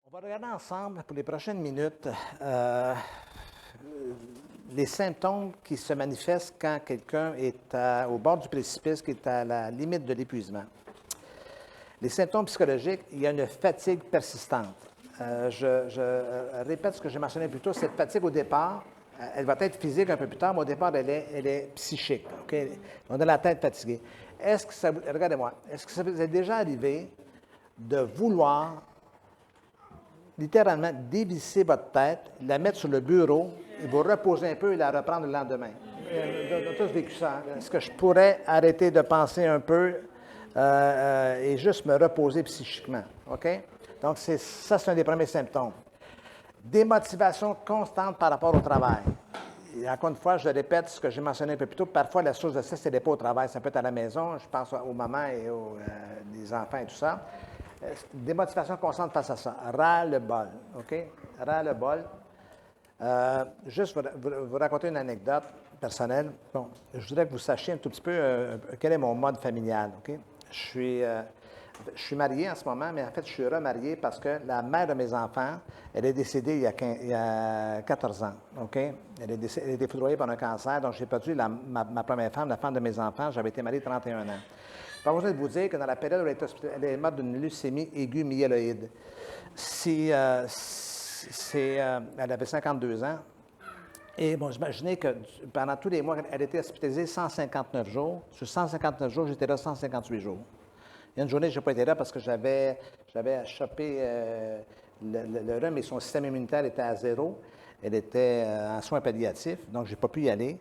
On va regarder ensemble pour les prochaines minutes les symptômes qui se manifestent quand quelqu'un est au bord du précipice, qui est à la limite de l'épuisement. Les symptômes psychologiques, il y a une fatigue persistante. Je répète ce que j'ai mentionné plus tôt, cette fatigue au départ, elle va être physique un peu plus tard, mais au départ, elle est psychique. Okay? On a la tête fatiguée. Regardez-moi, est-ce que ça vous est déjà arrivé de vouloir littéralement dévisser votre tête, la mettre sur le bureau et vous reposer un peu et la reprendre le lendemain? On a tous vécu ça. Est-ce que je pourrais arrêter de penser un peu et juste me reposer psychiquement? OK? Donc, ça, c'est un des premiers symptômes. Démotivation constante par rapport au travail. Et encore une fois, je répète ce que j'ai mentionné un peu plus tôt. Parfois, la source de stress, ce n'est pas au travail, ça peut être à la maison. Je pense aux mamans et aux enfants et tout ça. Démotivation constante face à ça. Ras-le-bol. OK? Ras-le-bol. Juste vous raconter une anecdote personnelle. Bon, je voudrais que vous sachiez un tout petit peu quel est mon mode familial. OK? Je suis marié en ce moment, mais en fait, je suis remarié parce que la mère de mes enfants, elle est décédée il y a 14 ans. OK? Elle est défoudroyée par un cancer, donc j'ai perdu ma première femme, la femme de mes enfants. J'avais été marié 31 ans. Pas besoin de vous dire que dans la période où elle est morte d'une leucémie aiguë myéloïde, elle avait 52 ans. Et bon, imaginez que pendant tous les mois, elle était hospitalisée 159 jours. Sur 159 jours, j'étais là 158 jours. Il y a une journée, je n'ai pas été là parce que j'avais chopé le rhume et son système immunitaire était à zéro. Elle était en soins palliatifs, donc je n'ai pas pu y aller.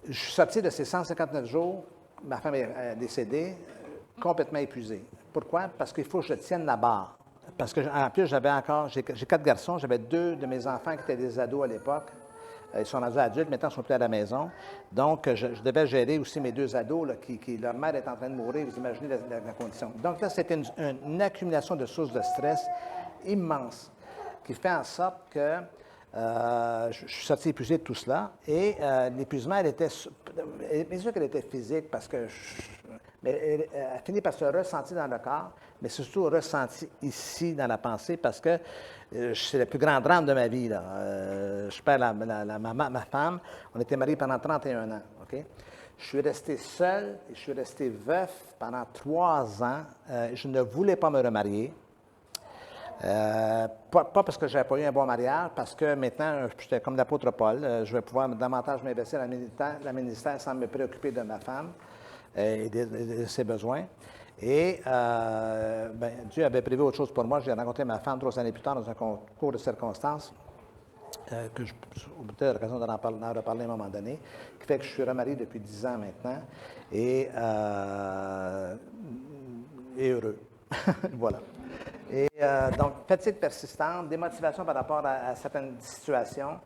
Je suis sorti de ces 159 jours. Ma femme est décédée, complètement épuisée. Pourquoi? Parce qu'il faut que je tienne la barre. Parce qu'en plus, j'ai 4 garçons, j'avais 2 de mes enfants qui étaient des ados à l'époque. Ils sont rendus adultes, maintenant ils sont plus à la maison. Donc, je devais gérer aussi mes 2 ados, là, leur mère est en train de mourir. Vous imaginez la condition. Donc là, c'était une accumulation de sources de stress immense qui fait en sorte que je suis sorti épuisé de tout cela. Et l'épuisement, bien sûr qu'elle était physique parce que mais elle finit par se ressentir dans le corps, mais surtout ressenti ici dans la pensée parce que c'est le plus grand drame de ma vie. Là. Je perds ma femme. On était mariés pendant 31 ans. OK? Je suis resté seul et je suis resté veuf pendant 3 ans. Je ne voulais pas me remarier. Pas parce que je n'avais pas eu un bon mariage, parce que maintenant, j'étais comme l'apôtre Paul. Je vais pouvoir davantage m'investir dans le ministère sans me préoccuper de ma femme et de ses besoins. Et Dieu avait prévu autre chose pour moi. J'ai rencontré ma femme 3 années plus tard dans un concours de circonstances, que je peut-être l'occasion d'en reparler à un moment donné, qui fait que je suis remarié depuis 10 ans maintenant et heureux. Voilà. Et donc, fatigue persistante, démotivation par rapport à certaines situations,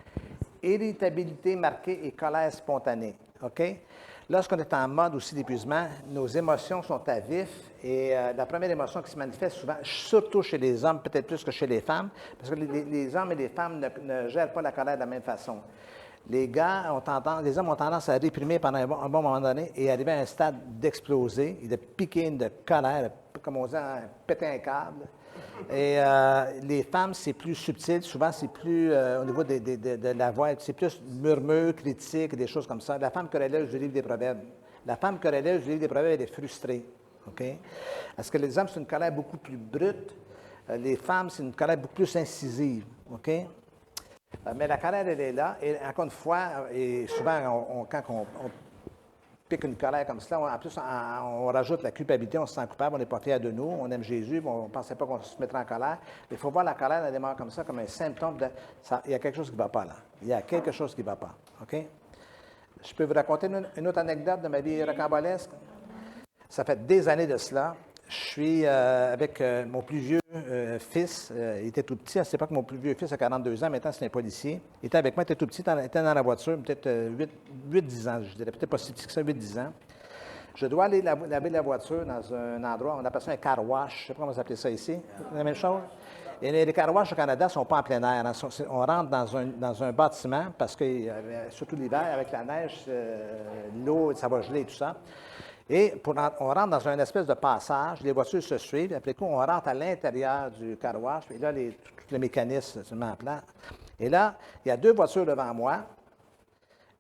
irritabilité marquée et colère spontanée. OK? Lorsqu'on est en mode aussi d'épuisement, nos émotions sont à vif et la première émotion qui se manifeste souvent, surtout chez les hommes, peut-être plus que chez les femmes, parce que les hommes et les femmes ne gèrent pas la colère de la même façon. Les hommes ont tendance à réprimer pendant un bon moment donné et arriver à un stade d'exploser et de piquer de colère, comme on dit, péter un câble. Et les femmes, c'est plus subtil. Souvent, c'est plus au niveau de la voix, c'est plus murmure, critique, des choses comme ça. La femme querelleuse du livre des Proverbes. La femme querelleuse du livre des Proverbes, elle est frustrée. OK? Parce que les hommes, c'est une colère beaucoup plus brute. Les femmes, c'est une colère beaucoup plus incisive. OK? Mais la colère, elle est là. Et encore une fois, et souvent, quand on pique une colère comme cela, en plus, on rajoute la culpabilité, on se sent coupable, on n'est pas fier de nous, on aime Jésus, mais on ne pensait pas qu'on se mettrait en colère. Mais il faut voir la colère, elle démarre comme ça, comme un symptôme de... il y a quelque chose qui ne va pas là. Il y a quelque chose qui ne va pas. OK? Je peux vous raconter une autre anecdote de ma vie rocambolesque. Ça fait des années de cela. Je suis avec mon plus vieux fils. Il était tout petit. À cette époque, mon plus vieux fils a 42 ans. Maintenant, c'est un policier. Il était avec moi, il était tout petit. Il était dans la voiture, peut-être 8-10 ans. Je dirais peut-être pas si petit que ça, 8-10 ans. Je dois aller laver la voiture dans un endroit, on appelle ça un car wash. Je ne sais pas comment vous appelez ça ici. La même chose. Et les car wash au Canada ne sont pas en plein air. On rentre dans un bâtiment parce que, surtout l'hiver, avec la neige, l'eau, ça va geler et tout ça. Et on rentre dans une espèce de passage, les voitures se suivent, après coup, on rentre à l'intérieur du car wash, et là, tout le mécanisme se met en place. Et là, il y a 2 voitures devant moi,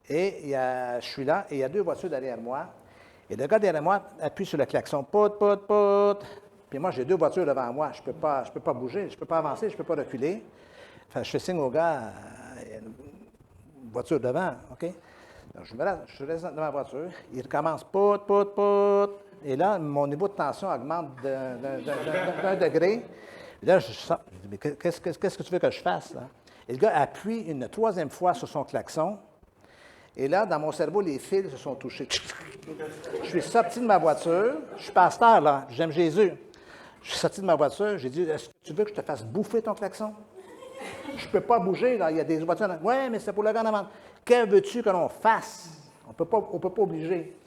et je suis là, et il y a 2 voitures derrière moi. Et le gars derrière moi appuie sur le klaxon, pout, pout, pout. Puis moi, j'ai 2 voitures devant moi. Je ne peux pas bouger, je ne peux pas avancer, je ne peux pas reculer. Enfin, je fais signe au gars, il y a une voiture devant, OK? Donc, je reste devant la voiture. Il recommence, pout, pout, pout. Et là, mon niveau de tension augmente d'un degré. Et là, je sens, je dis, mais qu'est-ce que tu veux que je fasse, là? Et le gars appuie une 3e fois sur son klaxon. Et là, dans mon cerveau, les fils se sont touchés. Je suis sorti de ma voiture. Je suis pasteur, là. J'aime Jésus. Je suis sorti de ma voiture. J'ai dit, est-ce que tu veux que je te fasse bouffer ton klaxon? Je ne peux pas bouger, là. Il y a des voitures. Oui, mais c'est pour le gars en avant. Que veux-tu que l'on fasse? On ne peut pas obliger.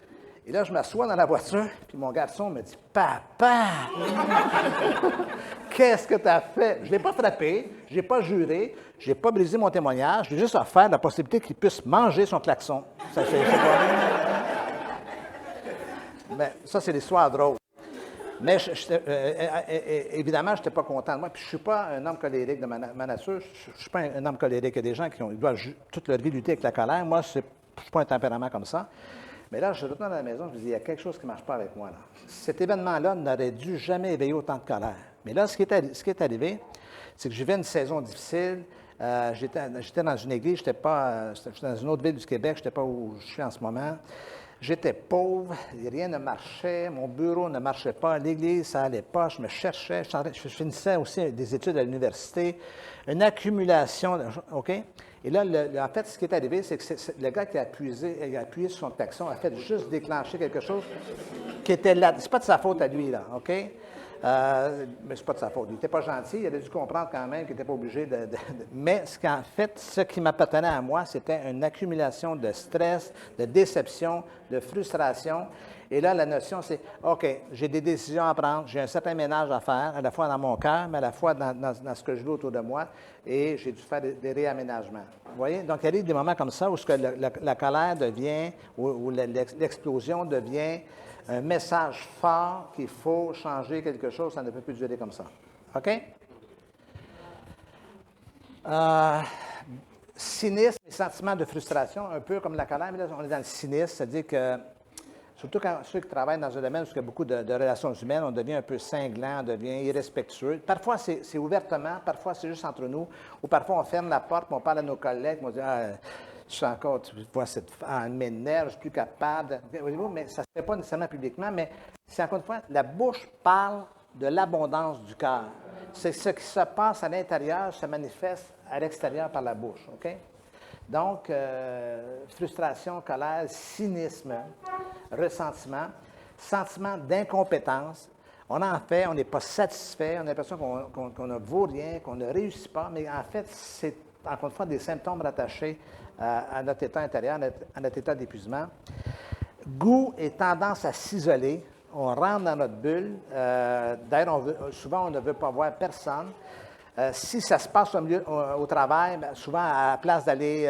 Et là, je m'assois dans la voiture, puis mon garçon me dit, Papa, qu'est-ce que tu as fait? Je ne l'ai pas frappé, je n'ai pas juré, je n'ai pas brisé mon témoignage, j'ai juste offert la possibilité qu'il puisse manger son klaxon. Ça, c'est pas... Mais ça, c'est l'histoire drôle. Mais évidemment, je n'étais pas content de moi. Puis je ne suis pas un homme colérique de ma nature. Je ne suis pas un homme colérique. Il y a des gens qui doivent toute leur vie lutter avec la colère. Moi, je ne suis pas un tempérament comme ça. Mais là, je retourne à la maison, je me dis, il y a quelque chose qui ne marche pas avec moi, là. Cet événement-là n'aurait dû jamais éveiller autant de colère. Mais là, ce qui est arrivé, c'est que je vivais une saison difficile. J'étais dans une église, j'étais dans une autre ville du Québec, je n'étais pas où je suis en ce moment. J'étais pauvre, rien ne marchait, mon bureau ne marchait pas, l'église, ça n'allait pas, je me cherchais, je finissais aussi des études à l'université, une accumulation, OK? Et là, en fait, ce qui est arrivé, c'est que le gars qui a appuyé sur son klaxon a fait juste déclencher quelque chose qui était là. C'est pas de sa faute à lui, là, OK? Mais c'est pas de sa faute. Il n'était pas gentil, il a dû comprendre quand même qu'il n'était pas obligé de... Mais ce qui m'appartenait à moi, c'était une accumulation de stress, de déception, de frustration. Et là, la notion, c'est, OK, j'ai des décisions à prendre, j'ai un certain ménage à faire, à la fois dans mon cœur, mais à la fois dans ce que je vis autour de moi, et j'ai dû faire des réaménagements. Vous voyez? Donc, il arrive des moments comme ça où la colère devient, où l'explosion devient un message fort qu'il faut changer quelque chose, ça ne peut plus durer comme ça. OK? Cynisme et sentiment de frustration, un peu comme la colère, mais là, on est dans le cynisme, c'est-à-dire que, surtout quand ceux qui travaillent dans un domaine où il y a beaucoup de relations humaines, on devient un peu cinglant, on devient irrespectueux. Parfois, c'est ouvertement, parfois, c'est juste entre nous, ou parfois, on ferme la porte, on parle à nos collègues, on dit, je suis encore, tu vois, elle m'énerve, je ne suis plus capable. Mais ça ne se fait pas nécessairement publiquement, mais c'est encore une fois, la bouche parle de l'abondance du cœur. C'est ce qui se passe à l'intérieur, se manifeste à l'extérieur par la bouche, OK? Donc, frustration, colère, cynisme, ressentiment, sentiment d'incompétence. On en fait, on n'est pas satisfait, on a l'impression qu'on ne vaut rien, qu'on ne réussit pas, mais en fait, c'est encore une fois des symptômes rattachés à notre état intérieur, à notre état d'épuisement. Goût et tendance à s'isoler. On rentre dans notre bulle. D'ailleurs, souvent, on ne veut pas voir personne. Si ça se passe au travail, souvent, à la place d'aller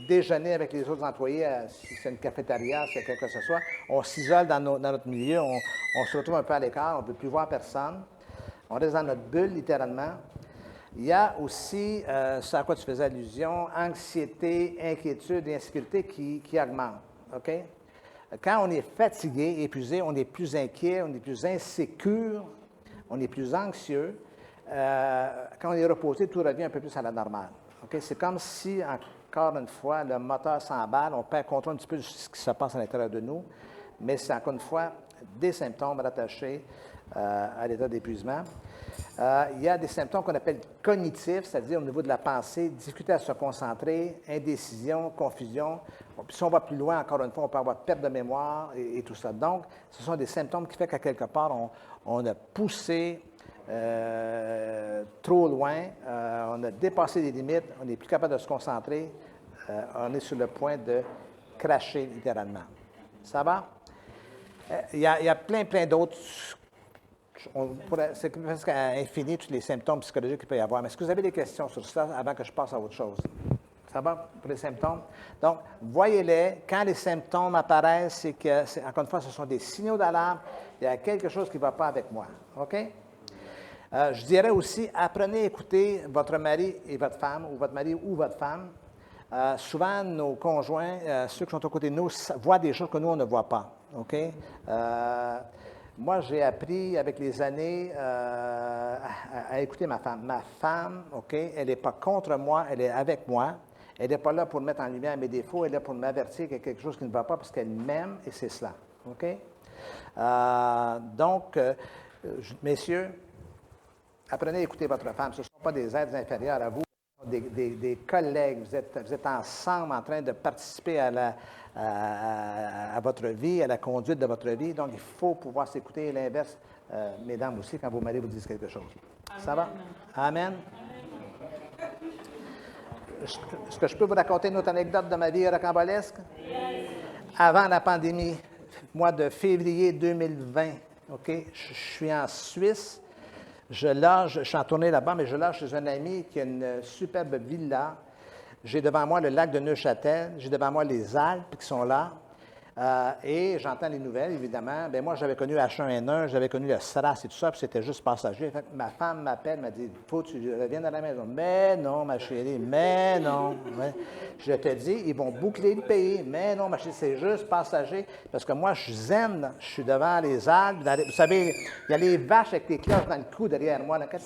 déjeuner avec les autres employés, si c'est une cafétéria, si c'est quelque chose que ce soit, on s'isole dans notre milieu, on se retrouve un peu à l'écart, on ne peut plus voir personne. On reste dans notre bulle, littéralement. Il y a aussi, ce à quoi tu faisais allusion, anxiété, inquiétude et insécurité qui augmentent. OK? Quand on est fatigué, épuisé, on est plus inquiet, on est plus insécure, on est plus anxieux. Quand on est reposé, tout revient un peu plus à la normale. Okay? C'est comme si, encore une fois, le moteur s'emballe, on perd contrôle un petit peu de ce qui se passe à l'intérieur de nous, mais c'est encore une fois des symptômes rattachés à l'état d'épuisement. Il y a des symptômes qu'on appelle cognitifs, c'est-à-dire au niveau de la pensée, difficulté à se concentrer, indécision, confusion. Puis si on va plus loin, encore une fois, on peut avoir perte de mémoire et tout ça. Donc, ce sont des symptômes qui font qu'à quelque part, on a poussé trop loin, on a dépassé les limites, on n'est plus capable de se concentrer, on est sur le point de cracher littéralement. Ça va? Il y a plein d'autres. C'est presque infini tous les symptômes psychologiques qu'il peut y avoir. Mais est-ce que vous avez des questions sur ça avant que je passe à autre chose? Ça va pour les symptômes? Donc, voyez-les. Quand les symptômes apparaissent, c'est que, encore une fois, ce sont des signaux d'alarme. Il y a quelque chose qui ne va pas avec moi. OK? Je dirais aussi, apprenez à écouter votre mari et votre femme, ou votre mari ou votre femme. Souvent, nos conjoints, ceux qui sont à côté de nous, voient des choses que nous, on ne voit pas. OK? Moi, j'ai appris avec les années à écouter ma femme. Ma femme, OK, elle n'est pas contre moi, elle est avec moi. Elle n'est pas là pour mettre en lumière mes défauts, elle est là pour m'avertir qu'il y a quelque chose qui ne va pas parce qu'elle m'aime et c'est cela. OK? Donc, messieurs, apprenez à écouter votre femme. Ce ne sont pas des êtres inférieurs à vous, des collègues. Vous êtes ensemble en train de participer à votre vie, à la conduite de votre vie. Donc, il faut pouvoir s'écouter. Et l'inverse, mesdames aussi, quand vos maris vous disent quelque chose. Amen. Ça va? Amen. Est-ce que je peux vous raconter une autre anecdote de ma vie rocambolesque? Avant la pandémie, mois de février 2020, OK, je suis en Suisse. Je suis en tournée là-bas, mais je loge chez un ami qui a une superbe villa. J'ai devant moi le lac de Neuchâtel, j'ai devant moi les Alpes qui sont là, et j'entends les nouvelles, évidemment. Bien, moi, j'avais connu H1N1, j'avais connu le SRAS et tout ça, puis c'était juste passager. Fait que ma femme m'appelle, m'a dit, « Faut que tu reviennes à la maison. » Mais non, ma chérie, mais non. Ouais. Je te dis, ils vont boucler le pays. Mais non, ma chérie, c'est juste passager. Parce que moi, je suis zen, je suis devant les Alpes. Vous savez, il y a les vaches avec les cloches dans le cou derrière moi. Je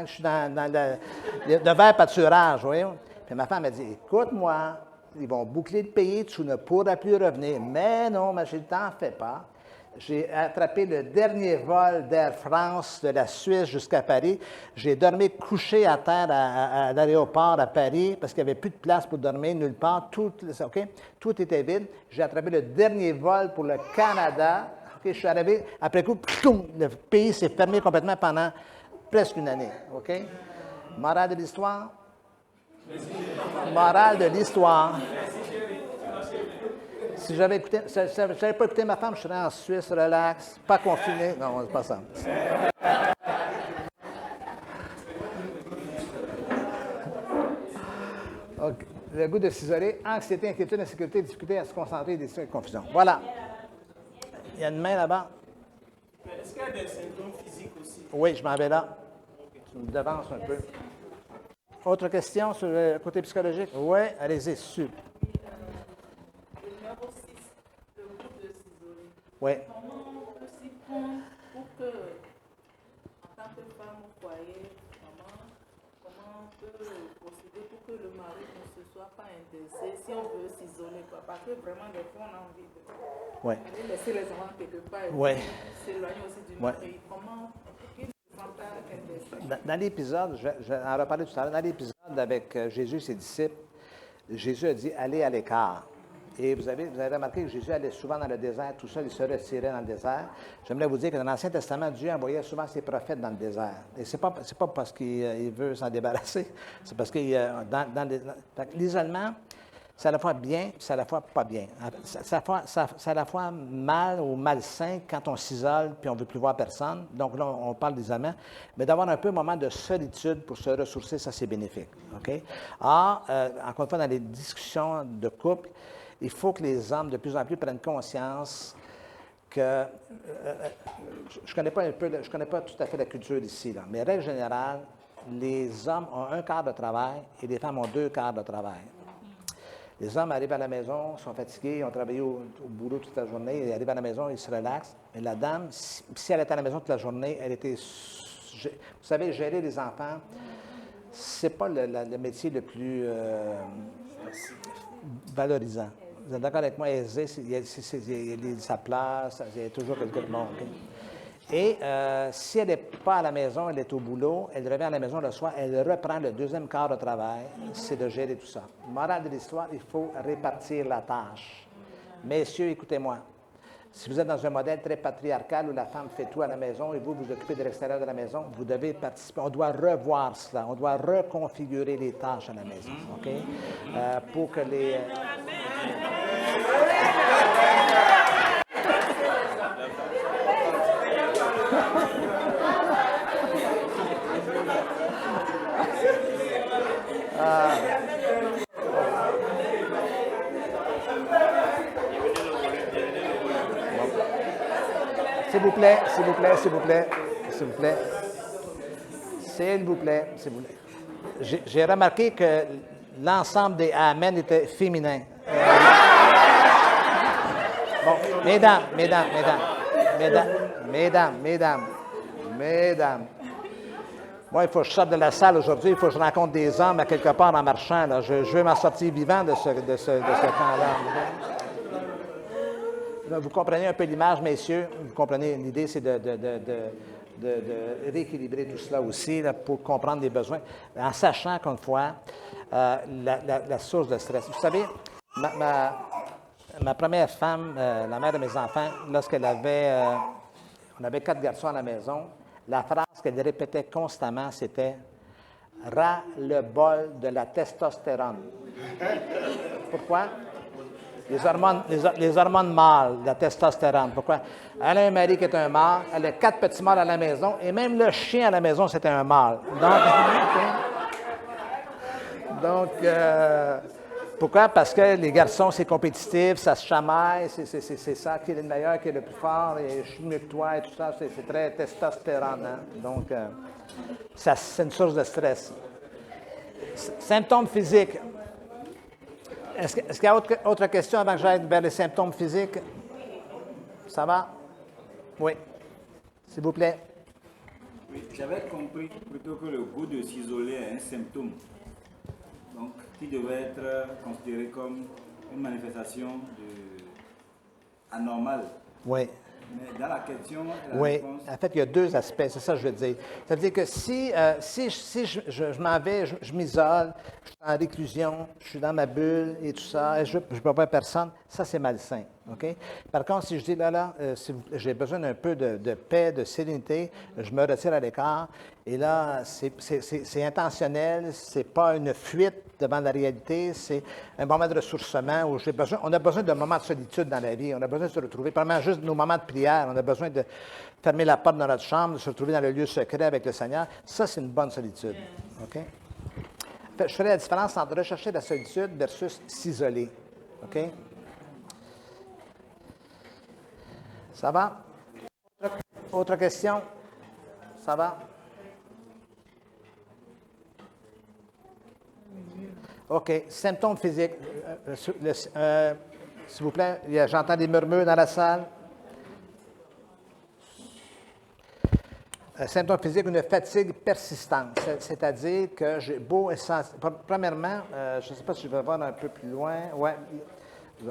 suis dans le vert pâturage, vous voyez. Puis ma femme m'a dit, écoute-moi, ils vont boucler le pays, tu ne pourras plus revenir. Mais non, ma chérie, t'en fais pas. J'ai attrapé le dernier vol d'Air France de la Suisse jusqu'à Paris. J'ai dormi couché à terre à l'aéroport à Paris parce qu'il n'y avait plus de place pour dormir nulle part. Tout était vide. J'ai attrapé le dernier vol pour le Canada. Okay, je suis arrivé, après coup, le pays s'est fermé complètement pendant presque une année. OK? Morale de l'histoire? Morale de l'histoire. Si j'avais pas écouté ma femme, je serais en Suisse, relax, pas confiné. Non, c'est pas ça. Okay. Le goût de s'isoler, anxiété, inquiétude, insécurité, difficulté à se concentrer, décision et confusion. Voilà. Il y a une main là-bas. Est-ce qu'il y a des symptômes physiques aussi? Oui, je m'en vais là. Tu me devances un peu. Autre question sur le côté psychologique? Oui, allez-y, super. Le numéro 6, le groupe de s'isoler. Oui. Comment on peut s'y prendre pour que, en tant que femme au foyer, comment on peut procéder pour que le mari ne se soit pas intéressé si on veut s'isoler? Parce que vraiment, des fois, on a envie de laisser les enfants quelque part et s'éloigner aussi du mari. Comment dans l'épisode, je en reparler tout à l'heure, dans l'épisode avec Jésus et ses disciples, Jésus a dit « Allez à l'écart ». Et vous avez remarqué que Jésus allait souvent dans le désert, tout seul, il se retirait dans le désert. J'aimerais vous dire que dans l'Ancien Testament, Dieu envoyait souvent ses prophètes dans le désert. Et ce n'est pas parce qu'il veut s'en débarrasser, c'est parce que l'isolement, c'est à la fois bien, c'est à la fois pas bien. C'est à la fois mal ou malsain quand on s'isole puis on ne veut plus voir personne. Donc là, on parle d'isolement. Mais d'avoir un peu un moment de solitude pour se ressourcer, ça, c'est bénéfique. OK? Or, encore une fois, dans les discussions de couple, il faut que les hommes, de plus en plus, prennent conscience que... je connais pas tout à fait la culture ici, là, mais règle générale, les hommes ont un quart de travail et les femmes ont 2 quarts de travail. Les hommes arrivent à la maison, sont fatigués, ils ont travaillé au boulot toute la journée, ils arrivent à la maison, ils se relaxent. Mais la dame, si elle était à la maison toute la journée, elle était... Vous savez, gérer les enfants, c'est pas le métier le plus valorisant. Vous êtes d'accord avec moi? Aisé, il y a sa place, il y a toujours quelqu'un de monde. Okay? Et si elle n'est pas à la maison, elle est au boulot, elle revient à la maison le soir, elle reprend le 2e quart de travail, c'est de gérer tout ça. Morale de l'histoire, il faut répartir la tâche. Messieurs, écoutez-moi. Si vous êtes dans un modèle très patriarcal où la femme fait tout à la maison et vous vous occupez de l'extérieur de la maison, vous devez participer. On doit revoir cela. On doit reconfigurer les tâches à la maison. OK? Pour que les... S'il vous plaît, s'il vous plaît, s'il vous plaît, s'il vous plaît. S'il vous plaît, s'il vous plaît. J'ai remarqué que l'ensemble des Amen étaient féminins. Bon, mesdames. Moi, il faut que je sorte de la salle aujourd'hui, il faut que je rencontre des hommes à quelque part en marchant. Là. Je veux m'en sortir vivant de ce temps-là. Là, vous comprenez un peu l'image, messieurs? Vous comprenez, l'idée, c'est de rééquilibrer tout cela aussi là, pour comprendre les besoins, en sachant qu'une fois, la source de stress. Vous savez, ma première femme, la mère de mes enfants, lorsqu'elle avait, on avait 4 garçons à la maison, la phrase qu'elle répétait constamment, c'était « ras-le-bol de la testostérone ». Pourquoi? Les hormones mâles, la testostérone. Pourquoi? Elle a un mari qui est un mâle, elle a 4 petits mâles à la maison, et même le chien à la maison, c'était un mâle. Donc, pourquoi? Parce que les garçons, c'est compétitif, ça se chamaille, c'est ça qui est le meilleur, qui est le plus fort, et je suis mieux que toi, et tout ça, c'est très testostérone. Hein? Donc, c'est une source de stress. Symptômes physiques. Est-ce qu'il y a autre question avant que j'aille vers les symptômes physiques? Ça va? Oui. S'il vous plaît. Oui, j'avais compris plutôt que le goût de s'isoler est un symptôme, donc qui devait être considéré comme une manifestation anormale. Oui. Mais dans la question, la Oui, réponse... en fait, il y a 2 aspects, c'est ça que je veux dire. Ça veut dire que si je m'en vais, je m'isole, je suis en réclusion, je suis dans ma bulle et tout ça, et je ne peux pas voir personne, ça, c'est malsain. OK? Par contre, si je dis, j'ai besoin d'un peu de paix, de sérénité, je me retire à l'écart, et là, c'est intentionnel, c'est pas une fuite devant la réalité, c'est un moment de ressourcement où on a besoin d'un moment de solitude dans la vie, on a besoin de se retrouver, probablement juste nos moments de prière, on a besoin de fermer la porte de notre chambre, de se retrouver dans le lieu secret avec le Seigneur. Ça, c'est une bonne solitude. OK? En fait, je ferai la différence entre rechercher la solitude versus s'isoler. OK? Ça va? Autre question? Ça va? OK. Symptômes physiques. S'il vous plaît, j'entends des murmures dans la salle. Symptômes physiques, une fatigue persistante. C'est-à-dire que j'ai beau et premièrement, je ne sais pas si je vais voir un peu plus loin. Ouais,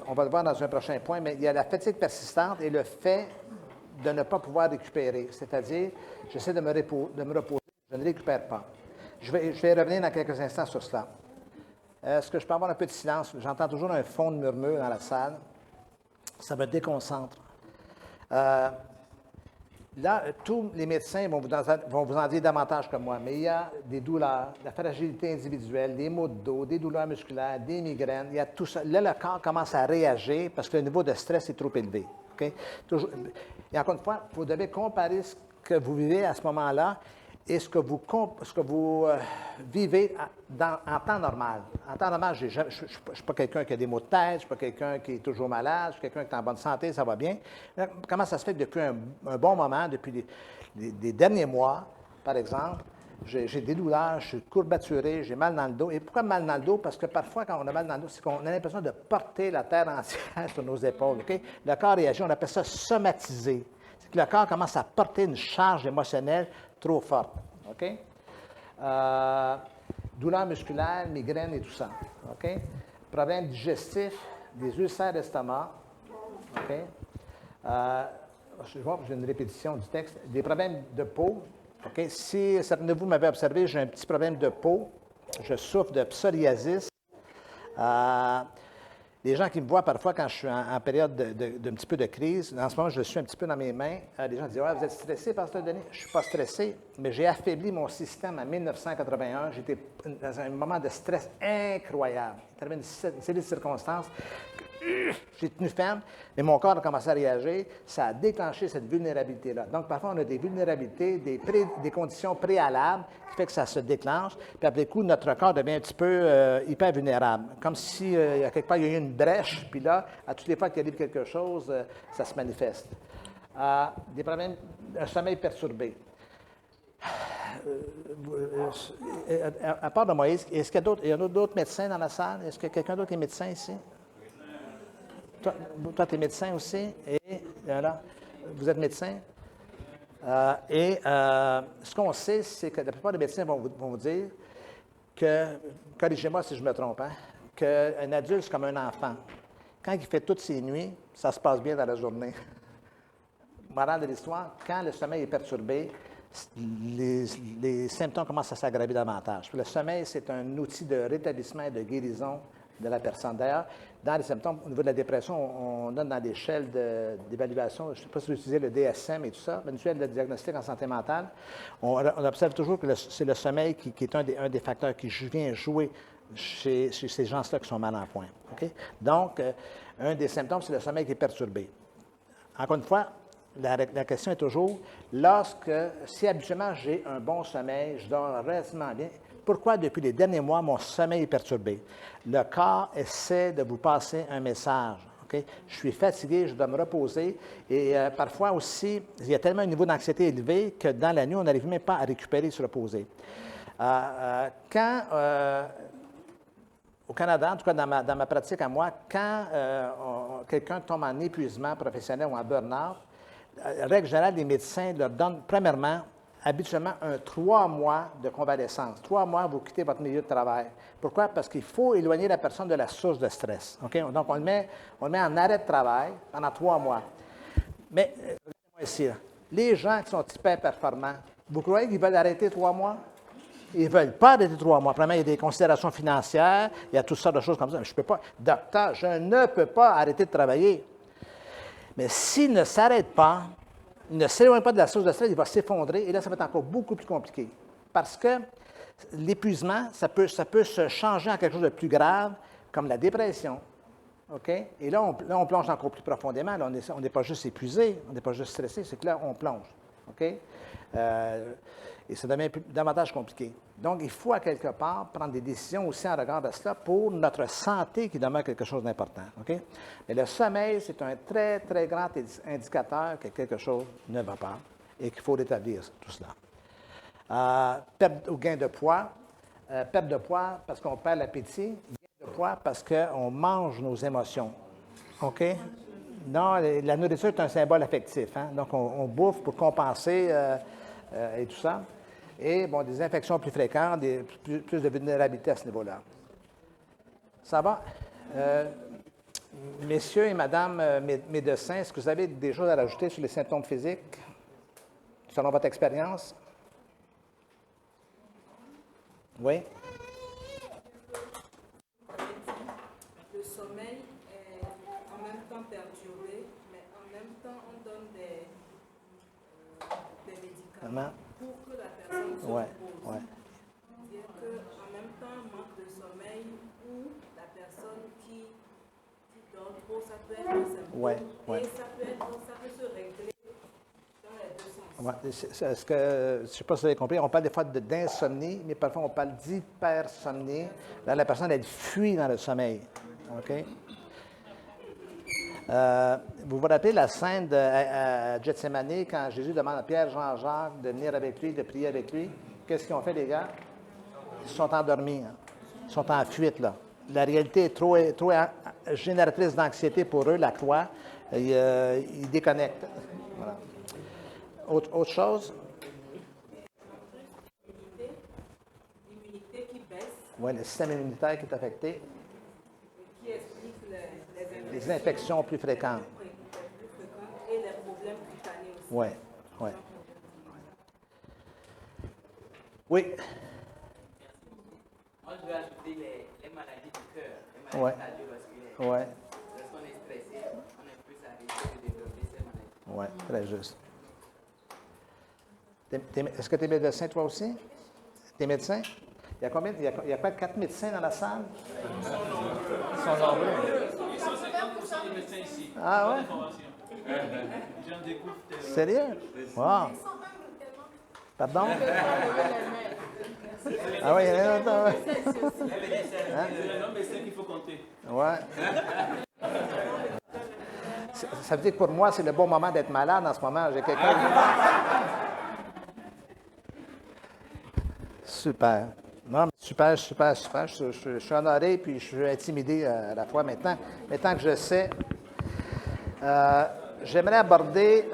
on va le voir dans un prochain point, mais il y a la fatigue persistante et le fait de ne pas pouvoir récupérer. C'est-à-dire, j'essaie de me reposer, je ne récupère pas. Je vais revenir dans quelques instants sur cela. Est-ce que je peux avoir un peu de silence? J'entends toujours un fond de murmure dans la salle. Ça me déconcentre. Là, tous les médecins vont vous en dire davantage que moi, mais il y a des douleurs, de la fragilité individuelle, des maux de dos, des douleurs musculaires, des migraines, il y a tout ça. Là, le corps commence à réagir parce que le niveau de stress est trop élevé. Okay? Et encore une fois, vous devez comparer ce que vous vivez à ce moment-là et ce que vous vivez en temps normal. En temps normal, je ne suis pas quelqu'un qui a des maux de tête, je ne suis pas quelqu'un qui est toujours malade, je suis quelqu'un qui est en bonne santé, ça va bien. Comment ça se fait que depuis un bon moment, depuis les derniers mois, par exemple, j'ai des douleurs, je suis courbaturé, j'ai mal dans le dos. Et pourquoi mal dans le dos? Parce que parfois, quand on a mal dans le dos, c'est qu'on a l'impression de porter la terre entière sur nos épaules. Okay? Le corps réagit, on appelle ça somatiser. C'est que le corps commence à porter une charge émotionnelle trop forte. OK? Douleurs musculaires, migraines et tout ça. OK? Problèmes digestifs, des ulcères d'estomac. OK? Je vois que j'ai une répétition du texte. Des problèmes de peau. OK? Si certains de vous m'avez observé, j'ai un petit problème de peau. Je souffre de psoriasis. Les gens qui me voient parfois quand je suis en période d'un petit peu de crise, en ce moment, je le suis un petit peu dans mes mains. Les gens disent « Ouais, vous êtes stressé, Pasteur Denis? » Je ne suis pas stressé, mais j'ai affaibli mon système en 1981. J'étais dans un moment de stress incroyable. Il y avait une série de circonstances. J'ai tenu ferme, mais mon corps a commencé à réagir. Ça a déclenché cette vulnérabilité-là. Donc, parfois, on a des vulnérabilités, des conditions préalables qui fait que ça se déclenche. Puis après coup, notre corps devient un petit peu hyper vulnérable. Comme si, à quelque part, il y a eu une brèche. Puis là, à toutes les fois qu'il arrive quelque chose, ça se manifeste. des problèmes, un sommeil perturbé. À part de Moïse, est-ce qu'il y a d'autres médecins dans la salle? Est-ce qu'il y a quelqu'un d'autre qui est médecin ici? Toi, tu es médecin aussi? Et voilà, vous êtes médecin? Ce qu'on sait, c'est que la plupart des médecins vont vous dire que, corrigez-moi si je me trompe, hein, qu'un adulte, c'est comme un enfant. Quand il fait toutes ses nuits, ça se passe bien dans la journée. Morale de l'histoire, quand le sommeil est perturbé, les symptômes commencent à s'aggraver davantage. Puis le sommeil, c'est un outil de rétablissement et de guérison de la personne. D'ailleurs, dans les symptômes, au niveau de la dépression, on donne dans l'échelle d'évaluation, je ne sais pas si vous utilisez le DSM et tout ça, l'échelle de diagnostic en santé mentale, on observe toujours que c'est le sommeil qui est un des facteurs qui vient jouer chez ces gens-là qui sont mal en point. Okay? Donc, un des symptômes, c'est le sommeil qui est perturbé. Encore une fois, la question est toujours, si habituellement j'ai un bon sommeil, je dors relativement bien, pourquoi depuis les derniers mois mon sommeil est perturbé? Le corps essaie de vous passer un message. Okay? Je suis fatigué, je dois me reposer. Et parfois aussi, il y a tellement un niveau d'anxiété élevé que dans la nuit, on n'arrive même pas à récupérer et se reposer. Au Canada, en tout cas dans ma pratique à moi, quand quelqu'un tombe en épuisement professionnel ou en burn-out, règle générale, les médecins leur donnent, premièrement, habituellement, 3 mois de convalescence. 3 mois, vous quittez votre milieu de travail. Pourquoi? Parce qu'il faut éloigner la personne de la source de stress. Okay? Donc, on le met en arrêt de travail pendant 3 mois. Mais, regardez-moi ici, là. Les gens qui sont hyper performants, vous croyez qu'ils veulent arrêter 3 mois? Ils ne veulent pas arrêter 3 mois. Premièrement, il y a des considérations financières, il y a toutes sortes de choses comme ça. Mais je ne peux pas, docteur, je ne peux pas arrêter de travailler. Mais s'il ne s'arrête pas, il ne s'éloigne pas de la source de stress, il va s'effondrer et là, ça va être encore beaucoup plus compliqué. Parce que l'épuisement, ça peut se changer en quelque chose de plus grave, comme la dépression. Okay? Et là, on plonge encore plus profondément. Là, on n'est pas juste épuisé, on n'est pas juste stressé, c'est que là, on plonge. Okay? Et ça devient davantage compliqué. Donc, il faut à quelque part prendre des décisions aussi en regard de cela pour notre santé qui demeure quelque chose d'important. Okay? Mais le sommeil, c'est un très, très grand indicateur que quelque chose ne va pas et qu'il faut rétablir tout cela. Perte ou gain de poids. Perte de poids parce qu'on perd l'appétit. Gain de poids parce qu'on mange nos émotions. OK? Non, la nourriture est un symbole affectif. Hein? Donc, on bouffe pour compenser et tout ça. Et, bon, des infections plus fréquentes, plus de vulnérabilité à ce niveau-là. Ça va? Messieurs et madame médecins, est-ce que vous avez des choses à rajouter sur les symptômes physiques, selon votre expérience? Oui? Le sommeil est en même temps perturbé, mais en même temps, on donne des médicaments pour que la personne se repose. Ouais. C'est-à-dire qu'en même temps, manque de sommeil ou la personne qui dort trop, ça peut être un symptôme. Ouais. Et ça peut se régler dans les deux sens. Ouais. Je ne sais pas si vous avez compris, on parle des fois d'insomnie, mais parfois on parle d'hypersomnie. Là, la personne, elle fuit dans le sommeil. OK? Vous vous rappelez la scène de Gethsémani quand Jésus demande à Pierre, Jean, Jacques de venir avec lui, de prier avec lui? Qu'est-ce qu'ils ont fait, les gars? Ils sont endormis. Hein? Ils sont en fuite, là. La réalité est trop génératrice d'anxiété pour eux, la croix. Ils déconnectent. Voilà. Autre chose? L'immunité qui baisse. Oui, le système immunitaire qui est affecté. Qui explique Les infections plus fréquentes. Et les problèmes cutanés aussi. Oui. Oui. Moi, je vais ajouter les maladies du cœur, les maladies cardiovasculaires. Oui. Lorsqu'on est stressé, on est plus à risque de développer ces maladies. Oui, très juste. Est-ce que tu es médecin, toi aussi? Tu es médecin? Il y a combien? Il y a pas 4 médecins dans la salle? Ils sont nombreux. Ils sont 50% des médecins ici. Ah ouais? J'en découvre. Sérieux? Wow. Pardon? Ah oui, il y en a un autre. C'est le nombre de médecins qu'il faut compter. Ouais. Ça veut dire que pour moi, c'est le bon moment d'être malade en ce moment. J'ai quelqu'un. Super. Non, mais super. Je suis honoré puis je suis intimidé à la fois maintenant. Maintenant que je sais, j'aimerais aborder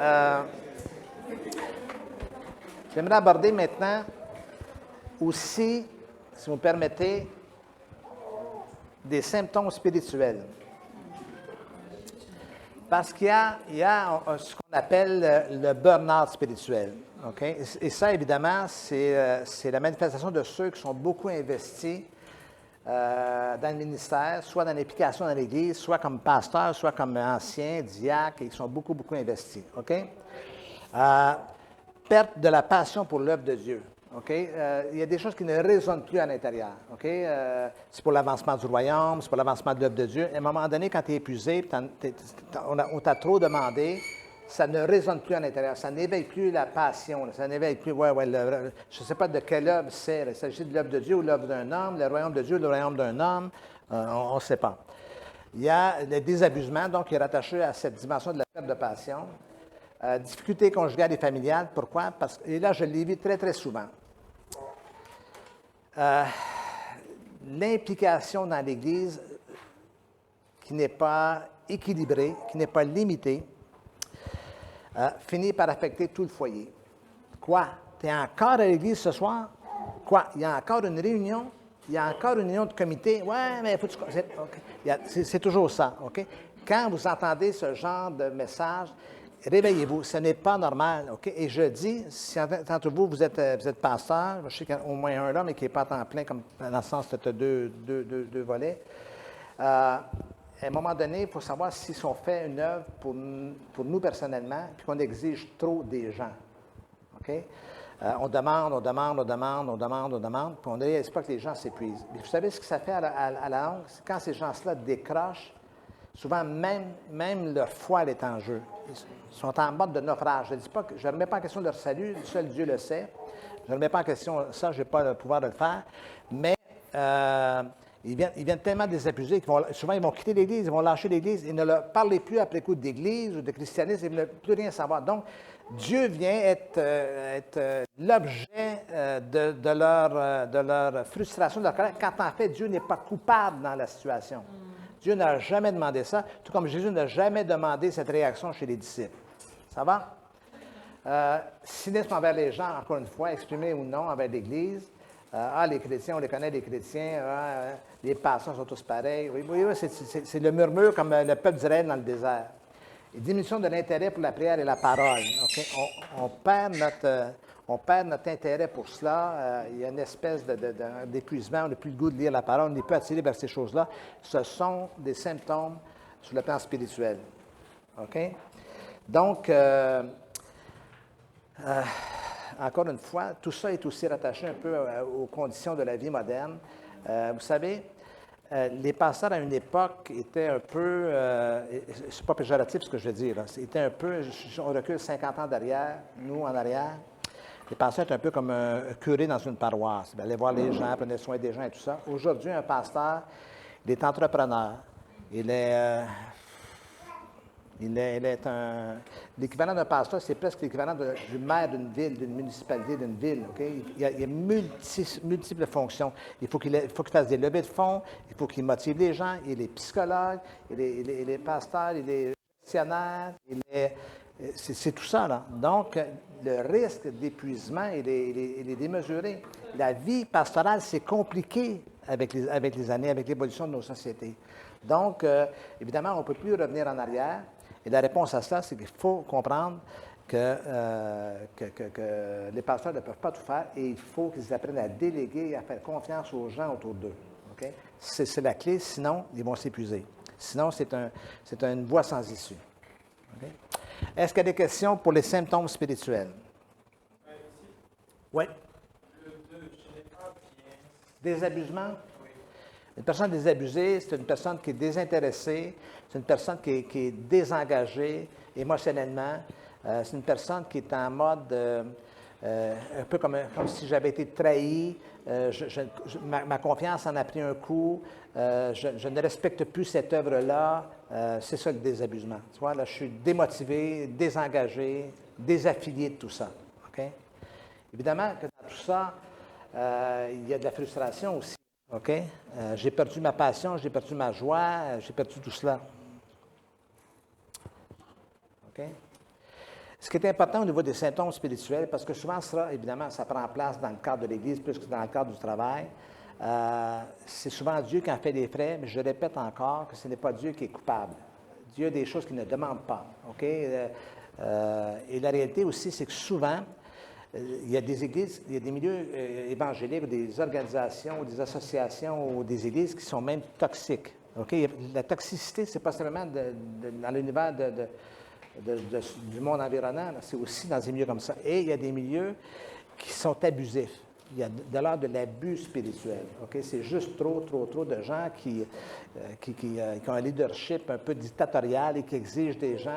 maintenant aussi, si vous me permettez, des symptômes spirituels. Parce qu'il y a ce qu'on appelle le burn-out spirituel. Okay? Et ça, évidemment, c'est la manifestation de ceux qui sont beaucoup investis dans le ministère, soit dans l'implication dans l'Église, soit comme pasteur, soit comme ancien, diacre, et qui sont beaucoup, beaucoup investis. Okay? Perte de la passion pour l'œuvre de Dieu. Okay? Il y a des choses qui ne résonnent plus à l'intérieur. Okay? C'est pour l'avancement du royaume, c'est pour l'avancement de l'œuvre de Dieu. À un moment donné, quand tu es épuisé, on t'a trop demandé, ça ne résonne plus à l'intérieur. Ça n'éveille plus la passion. Ça n'éveille plus, je ne sais pas de quelle œuvre c'est. Il s'agit de l'œuvre de Dieu ou l'œuvre d'un homme, le royaume de Dieu ou le royaume d'un homme. On ne sait pas. Il y a le désabusement, donc, qui est rattaché à cette dimension de la perte de passion. Difficultés conjugales et familiales. Pourquoi? Et là, je l'ai vu très, très souvent. L'implication dans l'Église qui n'est pas équilibrée, qui n'est pas limitée, finit par affecter tout le foyer. Quoi? Tu es encore à l'Église ce soir? Quoi? Il y a encore une réunion? Il y a encore une réunion de comité? Ouais, mais il faut que tu... C'est toujours ça. OK? Quand vous entendez ce genre de message, réveillez-vous, ce n'est pas normal. Okay? Et je dis, si d'entre vous, vous êtes pasteur, je sais qu'il y a au moins un là, mais qui n'est pas à temps plein, comme dans le sens que tu as deux volets. À un moment donné, il faut savoir si on fait une œuvre pour nous personnellement, puis qu'on exige trop des gens. Okay? On demande, puis on ne réalise pas que les gens s'épuisent. Mais vous savez ce que ça fait à la longue? C'est quand ces gens-là décrochent, souvent même leur foi est en jeu. Ils sont en mode de naufrage. Je ne remets pas en question leur salut, seul Dieu le sait. Je ne remets pas en question ça, je n'ai pas le pouvoir de le faire. Mais ils viennent tellement désabusés qu'ils souvent ils vont quitter l'Église, ils vont lâcher l'Église. Ils ne leur parlent plus après coup d'Église ou de christianisme, ils ne veulent plus rien savoir. Donc, Dieu vient être l'objet de leur frustration, de leur colère, quand en fait Dieu n'est pas coupable dans la situation. Dieu n'a jamais demandé ça, tout comme Jésus n'a jamais demandé cette réaction chez les disciples. Ça va? Cynisme envers les gens, encore une fois, exprimé ou non envers l'Église. Les chrétiens, on les connaît, les chrétiens. Les pasteurs sont tous pareils. Oui, c'est le murmure comme le peuple d'Israël dans le désert. Et diminution de l'intérêt pour la prière et la parole. Okay? On perd notre intérêt pour cela. Il y a une espèce d'épuisement. On n'a plus le goût de lire la parole. On n'est plus attiré vers ces choses-là. Ce sont des symptômes sur le plan spirituel. OK? Donc, encore une fois, tout ça est aussi rattaché un peu aux conditions de la vie moderne. Vous savez, les pasteurs à une époque étaient un peu, c'est pas péjoratif ce que je veux dire, c'était un peu, on recule 50 ans derrière, nous en arrière, les pasteurs étaient un peu comme un curé dans une paroisse. Il allait voir les gens, prenait soin des gens et tout ça. Aujourd'hui, un pasteur, il est entrepreneur. L'équivalent d'un pasteur, c'est presque l'équivalent du maire d'une ville, d'une municipalité, d'une ville. Okay? Il y a multiples fonctions. Il faut qu'il fasse des levées de fonds, il faut qu'il motive les gens, il est psychologue, il est pasteur, il est gestionnaire, c'est tout ça, là. Donc, le risque d'épuisement, il est démesuré. La vie pastorale, c'est compliqué avec les années, avec l'évolution de nos sociétés. Donc, évidemment, on ne peut plus revenir en arrière. Et la réponse à ça, c'est qu'il faut comprendre que les pasteurs ne peuvent pas tout faire et il faut qu'ils apprennent à déléguer et à faire confiance aux gens autour d'eux. Okay? C'est la clé, sinon, ils vont s'épuiser. Sinon, c'est une voie sans issue. Okay? Est-ce qu'il y a des questions pour les symptômes spirituels? Oui. Désabusement? Oui. Une personne désabusée, c'est une personne qui est désintéressée, c'est une personne qui est désengagée émotionnellement, c'est une personne qui est en mode un peu comme si j'avais été trahi, ma confiance en a pris un coup, je ne respecte plus cette œuvre-là. C'est ça le désabusement. Tu vois, là, je suis démotivé, désengagé, désaffilié de tout ça. OK? Évidemment que dans tout ça, il y a de la frustration aussi. OK? J'ai perdu ma passion, j'ai perdu ma joie, j'ai perdu tout cela. OK? Ce qui est important au niveau des symptômes spirituels, parce que souvent, ça, évidemment, ça prend place dans le cadre de l'Église plus que dans le cadre du travail. C'est souvent Dieu qui en fait les frais, mais je répète encore que ce n'est pas Dieu qui est coupable. Dieu a des choses qu'il ne demande pas. OK? Et la réalité aussi, c'est que souvent, il y a des églises, il y a des milieux évangéliques, ou des organisations, ou des associations, ou des églises qui sont même toxiques. OK? La toxicité, ce n'est pas seulement dans l'univers du monde environnant, c'est aussi dans des milieux comme ça. Et il y a des milieux qui sont abusifs. Il y a de l'ordre de l'abus spirituel. Okay? C'est juste trop de gens qui ont un leadership un peu dictatorial et qui exigent des gens.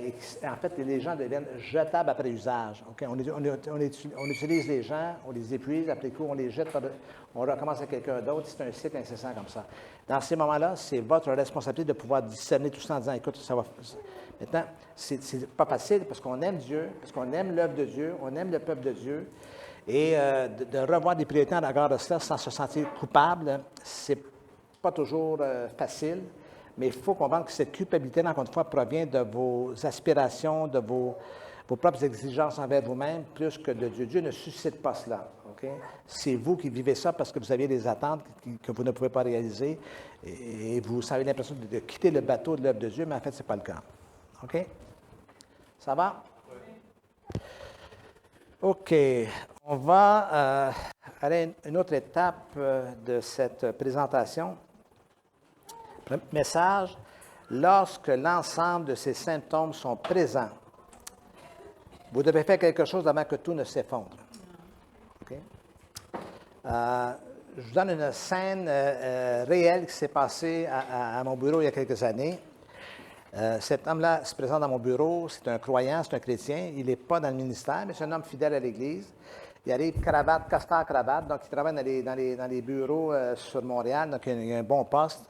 Et en fait, les gens deviennent jetables après usage. Okay? On utilise les gens, on les épuise, après coup, on les jette, on recommence à quelqu'un d'autre. C'est un cycle incessant comme ça. Dans ces moments-là, c'est votre responsabilité de pouvoir discerner tout ça en disant, écoute, ça va. Maintenant, c'est pas facile parce qu'on aime Dieu, parce qu'on aime l'œuvre de Dieu, on aime le peuple de Dieu. Et de revoir des priorités en regard de cela sans se sentir coupable, c'est pas toujours facile, mais il faut comprendre que cette culpabilité, encore une fois, provient de vos aspirations, de vos propres exigences envers vous-même, plus que de Dieu. Dieu ne suscite pas cela. Okay? C'est vous qui vivez ça parce que vous avez des attentes que vous ne pouvez pas réaliser et vous avez l'impression de quitter le bateau de l'œuvre de Dieu, mais en fait, ce n'est pas le cas. OK? Ça va? OK. On va aller à une autre étape de cette présentation. Message, lorsque l'ensemble de ces symptômes sont présents, vous devez faire quelque chose avant que tout ne s'effondre. Okay? Je vous donne une scène réelle qui s'est passée à mon bureau il y a quelques années. Cet homme-là se présente dans mon bureau, c'est un croyant, c'est un chrétien, il n'est pas dans le ministère, mais c'est un homme fidèle à l'Église. Il arrive cravate, costard-cravate, donc il travaille dans les bureaux sur Montréal, donc il a un bon poste.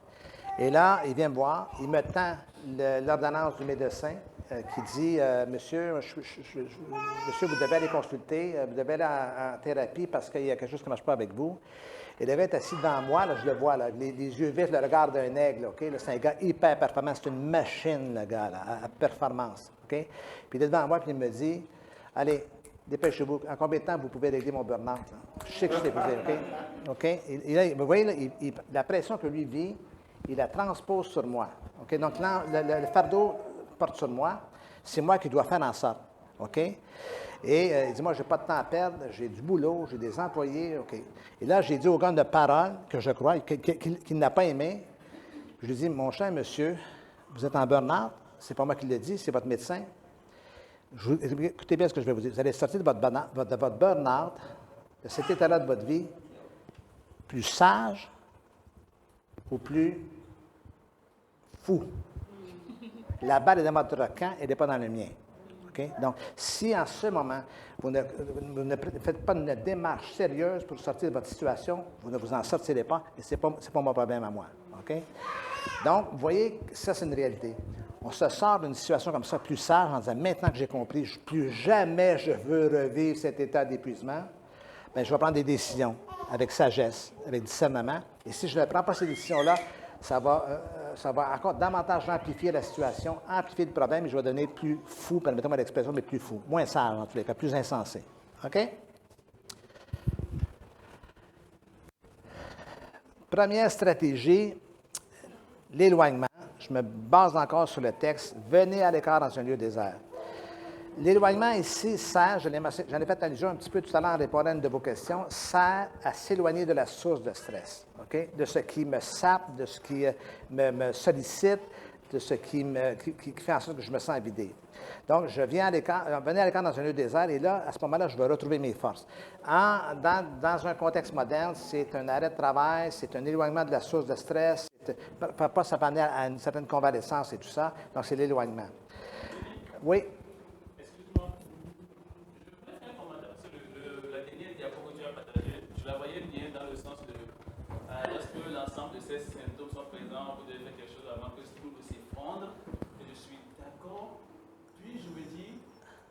Et là, il vient me voir, il me tend l'ordonnance du médecin qui dit Monsieur, monsieur, vous devez aller consulter, vous devez aller en thérapie parce qu'il y a quelque chose qui ne marche pas avec vous. Il devait être assis devant moi, là, je le vois, là, les yeux vifs, le regard d'un aigle. Okay? Là, c'est un gars hyper performant, c'est une machine, le gars, là, à performance. Okay? Puis il est devant moi, puis il me dit allez, dépêchez-vous, en combien de temps vous pouvez régler mon burn-out? Je sais que je sais vous dire, OK? OK? Et là, vous voyez, là, la pression que lui vit, il la transpose sur moi. OK? Donc, le fardeau porte sur moi, c'est moi qui dois faire en sorte. OK? Et il dit, moi, je n'ai pas de temps à perdre, j'ai du boulot, j'ai des employés, OK. Et là, j'ai dit au gars de parole, que je crois, qu'il n'a pas aimé, je lui ai dit, mon cher monsieur, vous êtes en burn-out, c'est pas moi qui le dis, c'est votre médecin. Écoutez bien ce que je vais vous dire. Vous allez sortir de votre burn-out, de cet état-là de votre vie, plus sage ou plus fou. La balle est dans votre camp, elle n'est pas dans le mien. Okay? Donc, si en ce moment, vous ne faites pas une démarche sérieuse pour sortir de votre situation, vous ne vous en sortirez pas et ce n'est pas mon problème à moi. Okay? Donc, vous voyez, ça, c'est une réalité. On se sort d'une situation comme ça plus sage en disant, maintenant que j'ai compris, plus jamais je veux revivre cet état d'épuisement, bien, je vais prendre des décisions avec sagesse, avec discernement. Et si je ne prends pas ces décisions-là, ça va encore davantage amplifier la situation, amplifier le problème, et je vais devenir plus fou, permettez-moi l'expression, mais plus fou, moins sage en tous les cas, plus insensé. OK? Première stratégie, l'éloignement. Je me base encore sur le texte. Venez à l'écart dans un lieu désert. L'éloignement ici sert, j'en ai fait allusion un petit peu tout à l'heure en répondant à une de vos questions, sert à s'éloigner de la source de stress, okay? De ce qui me sape, de ce qui me sollicite, de ce qui fait en sorte que je me sens vidé. Donc, venez à l'écart dans un lieu désert et là, à ce moment-là, je vais retrouver mes forces. Dans un contexte moderne, c'est un arrêt de travail, c'est un éloignement de la source de stress, pas ça va amener à une certaine convalescence et tout ça, donc c'est l'éloignement. Oui? Excuse-moi, je voudrais faire un commentaire sur que l'ensemble de ces symptômes soient présents, vous devez faire quelque chose avant que tout s'effondre. Et je suis d'accord. Puis je me dis,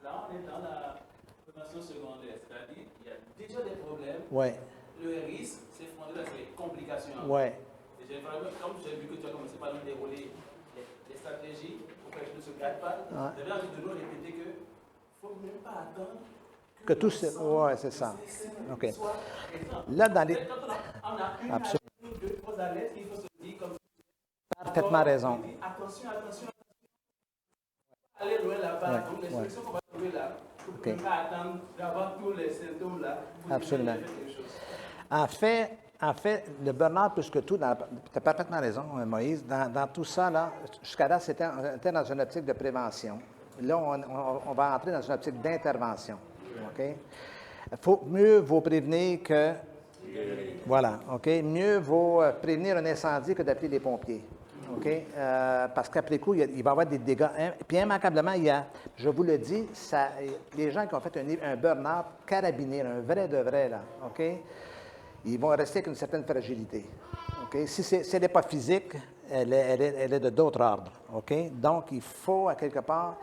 là on est dans la prévention secondaire, c'est-à-dire qu'il y a déjà des problèmes. Ouais. Le risque s'effondrer dans ces complications. Ouais. Et comme j'ai vu que tu as commencé par nous dérouler les stratégies pour que je ne se gâte pas, j'avais envie de nous répéter que faut même pas attendre Que tout c'est. Ouais, c'est ça. OK. Là, dans les. Quand on a une Absolument. ou deux, trois alertes, il faut se dire comme Parfaitement raison. attention, attention, aller loin là-bas. Ouais, Donc les ouais. solutions qu'on va trouver là, pour OK. ne pas attendre d'avoir tous les symptômes là. Pour Absolument. faire quelque chose. En fait, le burn-out, plus que tout, tu as parfaitement raison, Moïse, dans tout ça, là, jusqu'à là, c'était dans une optique de prévention. Là, on va entrer dans une optique d'intervention. OK? Mieux vaut prévenir que. Voilà, OK? Mieux vaut prévenir un incendie que d'appeler les pompiers. OK? Parce qu'après coup, il va y avoir des dégâts. Puis immanquablement, il y a, je vous le dis, les gens qui ont fait un burn-out carabiné, un vrai de vrai, là, OK? Ils vont rester avec une certaine fragilité. OK? Si elle n'est pas physique, elle est de d'autres ordres. OK? Donc, il faut, à quelque part,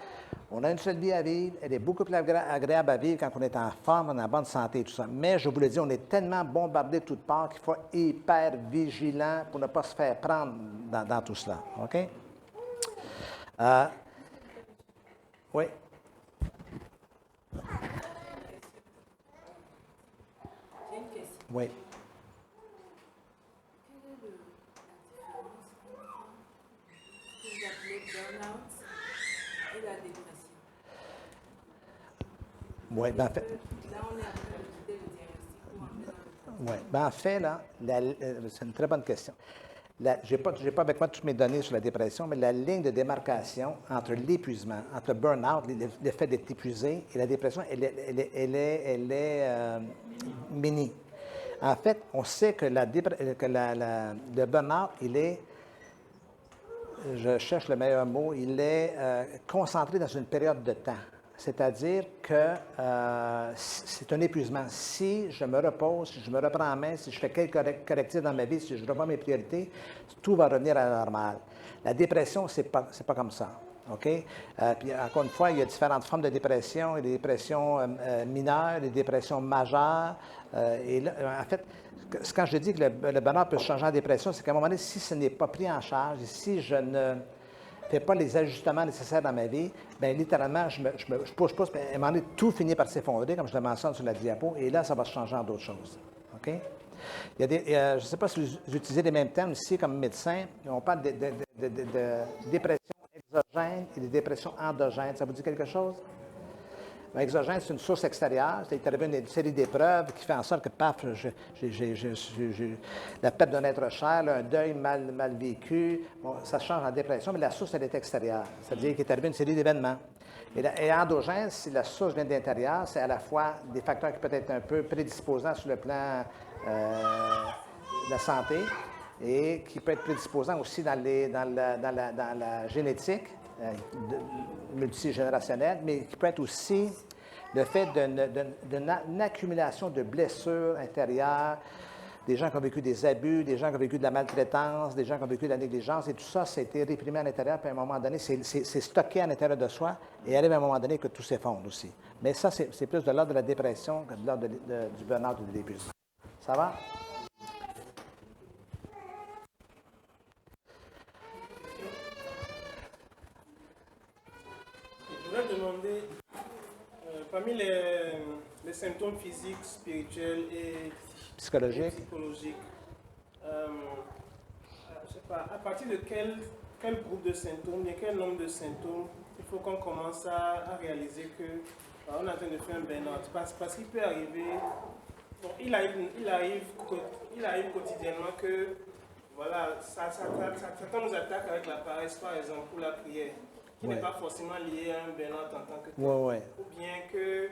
on a une seule vie à vivre, elle est beaucoup plus agréable à vivre quand on est en forme, on est en bonne santé et tout ça. Mais, je vous le dis, on est tellement bombardé de toutes parts qu'il faut être hyper vigilant pour ne pas se faire prendre dans tout cela. OK? Oui. J'ai une question. Oui. Quelle est la différence entre ce que vous appelez burn-out et la dépression? Oui, ben, en fait. Là, on est en train de quitter le diagnostic pour entrer dans le Oui. Ben, en fait, là, c'est une très bonne question. Je n'ai pas avec moi toutes mes données sur la dépression, mais la ligne de démarcation entre l'épuisement, entre le burn-out, le fait d'être épuisé, et la dépression, elle est mini. En fait, on sait que le burn-out, il est, je cherche le meilleur mot, il est concentré dans une période de temps. C'est-à-dire que c'est un épuisement. Si je me repose, si je me reprends en main, si je fais quelques correctifs dans ma vie, si je revois mes priorités, tout va revenir à la normale. La dépression, c'est pas comme ça. OK? Puis, encore une fois, il y a différentes formes de dépression. Il y a des dépressions mineures, des dépressions majeures. Et là, en fait, quand je dis que le bonheur peut changer en dépression, c'est qu'à un moment donné, si ce n'est pas pris en charge, si je ne fais pas les ajustements nécessaires dans ma vie, bien, littéralement, je pousse, puis à un moment donné, tout finit par s'effondrer, comme je le mentionne sur la diapo, et là, ça va se changer en d'autres choses. OK? Il y a je ne sais pas si vous utilisez les mêmes termes ici comme médecin. On parle de dépression exogène et de dépression endogène. Ça vous dit quelque chose? Exogène, c'est une source extérieure. C'est arrivé une série d'épreuves qui fait en sorte que, paf, j'ai la perte d'un être cher, un deuil mal vécu. Bon, ça change en dépression, mais la source, elle est extérieure. C'est-à-dire qu'il est arrivé une série d'événements. Et endogène, si la source vient de l'intérieur, c'est à la fois des facteurs qui peuvent être un peu prédisposants sur le plan de la santé et qui peuvent être prédisposants aussi dans la génétique multigénérationnelle, mais qui peut être aussi le fait d'une accumulation de blessures intérieures, des gens qui ont vécu des abus, des gens qui ont vécu de la maltraitance, des gens qui ont vécu de la négligence, et tout ça, ça a été réprimé à l'intérieur, puis à un moment donné, c'est stocké à l'intérieur de soi, et arrive à un moment donné que tout s'effondre aussi. Mais ça, c'est plus de l'ordre de la dépression que de l'ordre du burn-out ou de l'épuisement. Ça va? Je voulais demander, parmi les symptômes physiques, spirituels et Psychologique. psychologiques, je sais pas, à partir de quel groupe de symptômes, de quel nombre de symptômes, il faut qu'on commence à réaliser que on est en train de faire un burn-out. Parce qu'il peut arriver, bon, il arrive quotidiennement que voilà, Satan nous attaque avec la paresse, par exemple, pour la prière, qui n'est pas forcément liée à un burn-out en tant que tel. Ou bien que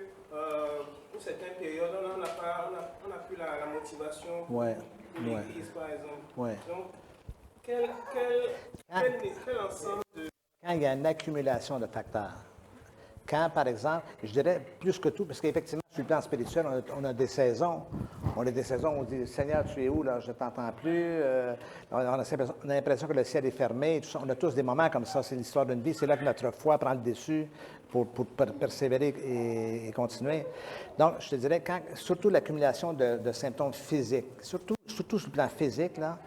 pour certaines périodes, on n'a plus la motivation pour l'église, par exemple. Donc, quel ensemble de... Quand il y a une accumulation de facteurs, quand, par exemple, je dirais plus que tout, parce qu'effectivement, sur le plan spirituel, on a des saisons, On a des saisons où on dit, Seigneur, tu es où, là, je ne t'entends plus. On a l'impression que le ciel est fermé. Et tout ça. On a tous des moments comme ça. C'est l'histoire d'une vie. C'est là que notre foi prend le dessus pour persévérer et continuer. Donc, je te dirais, surtout l'accumulation de symptômes physiques, surtout sur le plan physique, là,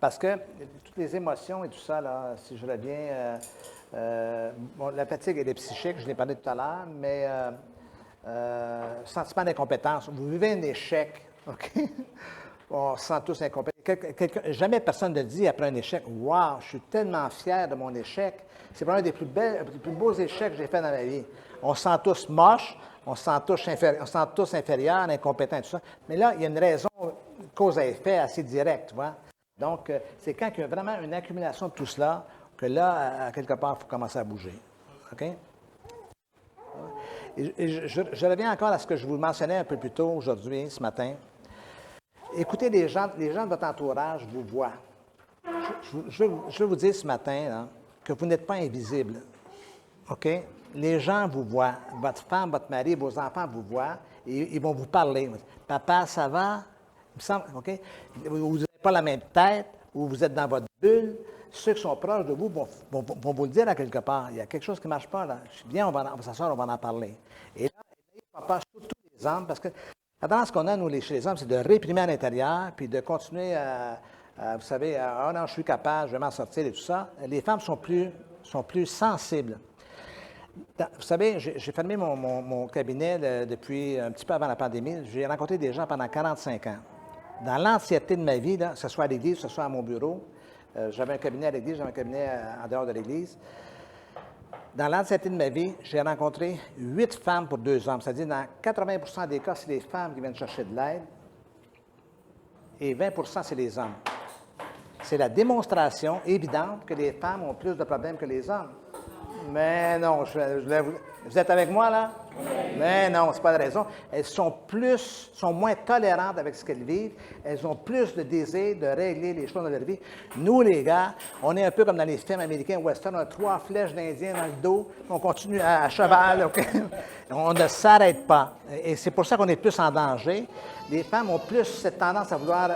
parce que toutes les émotions et tout ça, là, si je reviens, la fatigue et les psychiques, je l'ai parlé tout à l'heure, mais sentiment d'incompétence. Vous vivez un échec, OK? On se sent tous incompétents. Jamais personne ne dit après un échec, « Wow, je suis tellement fier de mon échec. » C'est vraiment un des plus beaux échecs que j'ai fait dans ma vie. On se sent tous moches, on se sent tous inférieurs, incompétents et tout ça. Mais là, il y a une raison, cause à effet assez directe, tu vois. Donc, c'est quand il y a vraiment une accumulation de tout cela que là, à quelque part, il faut commencer à bouger. OK? Et je reviens encore à ce que je vous mentionnais un peu plus tôt aujourd'hui, ce matin. Écoutez, les gens de votre entourage vous voient. Je veux vous dire ce matin là, que vous n'êtes pas invisible. OK? Les gens vous voient. Votre femme, votre mari, vos enfants vous voient et ils vont vous parler. Papa, ça va? Il me semble, OK? Vous n'avez pas la même tête ou vous êtes dans votre bulle. Ceux qui sont proches de vous vont vous le dire à quelque part. Il y a quelque chose qui ne marche pas là. Viens, on va s'asseoir, on va en parler. Et là, papa, surtout les hommes, parce que la tendance qu'on a, nous, chez les hommes, c'est de réprimer à l'intérieur, puis de continuer vous savez, ah non, je suis capable, je vais m'en sortir et tout ça. Les femmes sont plus sensibles. Vous savez, j'ai fermé mon cabinet depuis un petit peu avant la pandémie. J'ai rencontré des gens pendant 45 ans. Dans l'entièreté de ma vie, là, que ce soit à l'église, que ce soit à mon bureau, j'avais un cabinet à l'église, j'avais un cabinet en dehors de l'église. Dans l'entièreté de ma vie, j'ai rencontré 8 femmes pour 2 hommes. C'est-à-dire, dans 80 des cas, c'est les femmes qui viennent chercher de l'aide et 20 c'est les hommes. C'est la démonstration évidente que les femmes ont plus de problèmes que les hommes. Mais non, vous êtes avec moi, là? Mais non, ce n'est pas la raison. Elles sont moins tolérantes avec ce qu'elles vivent. Elles ont plus de désir de régler les choses dans leur vie. Nous, les gars, on est un peu comme dans les films américains western. On a 3 flèches d'Indien dans le dos. On continue à cheval. OK? On ne s'arrête pas. Et c'est pour ça qu'on est plus en danger. Les femmes ont plus cette tendance à vouloir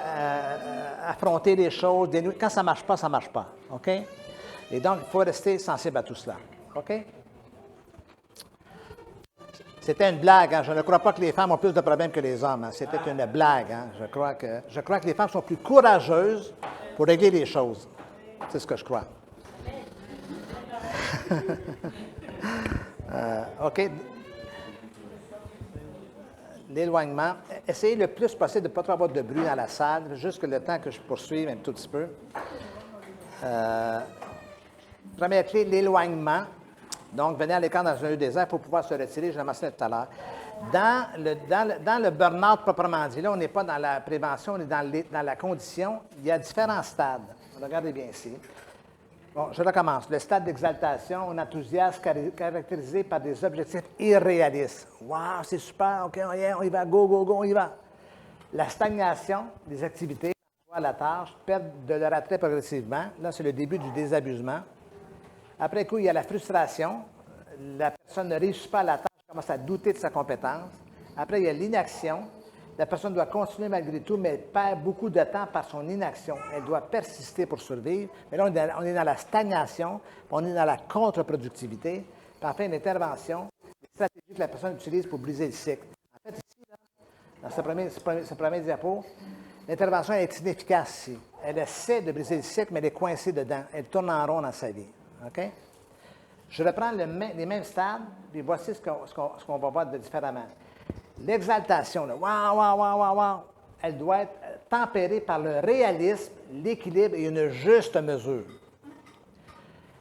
affronter les choses. Quand ça ne marche pas, ça ne marche pas. OK? Et donc, il faut rester sensible à tout cela. OK? C'était une blague. Hein? Je ne crois pas que les femmes ont plus de problèmes que les hommes. Hein? C'était une blague. Hein? Je crois que les femmes sont plus courageuses pour régler les choses. C'est ce que je crois. OK. L'éloignement. Essayez le plus possible de ne pas trop avoir de bruit dans la salle, juste le temps que je poursuive un tout petit peu. Première clé, l'éloignement. Donc, venir à l'écart dans un lieu désert pour pouvoir se retirer, je l'ai mentionné tout à l'heure. Dans le burn-out proprement dit, là, on n'est pas dans la prévention, on est dans la condition. Il y a différents stades. Regardez bien ici. Bon, je recommence. Le stade d'exaltation, un enthousiasme caractérisé par des objectifs irréalistes. « Wow, c'est super, OK, on y va, go, go, go, on y va. » La stagnation des activités, la tâche, perdent de leur attrait progressivement. Là, c'est le début du désabusement. Après coup, il y a la frustration. La personne ne réussit pas à la tâche, commence à douter de sa compétence. Après, il y a l'inaction. La personne doit continuer malgré tout, mais elle perd beaucoup de temps par son inaction. Elle doit persister pour survivre. Mais là, on est dans la stagnation, on est dans la contre-productivité. Puis enfin, l'intervention, les stratégies que la personne utilise pour briser le cycle. En fait, ici, là, dans ce premier diapo, l'intervention est inefficace ici. Elle essaie de briser le cycle, mais elle est coincée dedans. Elle tourne en rond dans sa vie. OK? Je reprends les mêmes stades, puis voici ce qu'on va voir de différemment. L'exaltation, là, wow, elle doit être tempérée par le réalisme, l'équilibre et une juste mesure.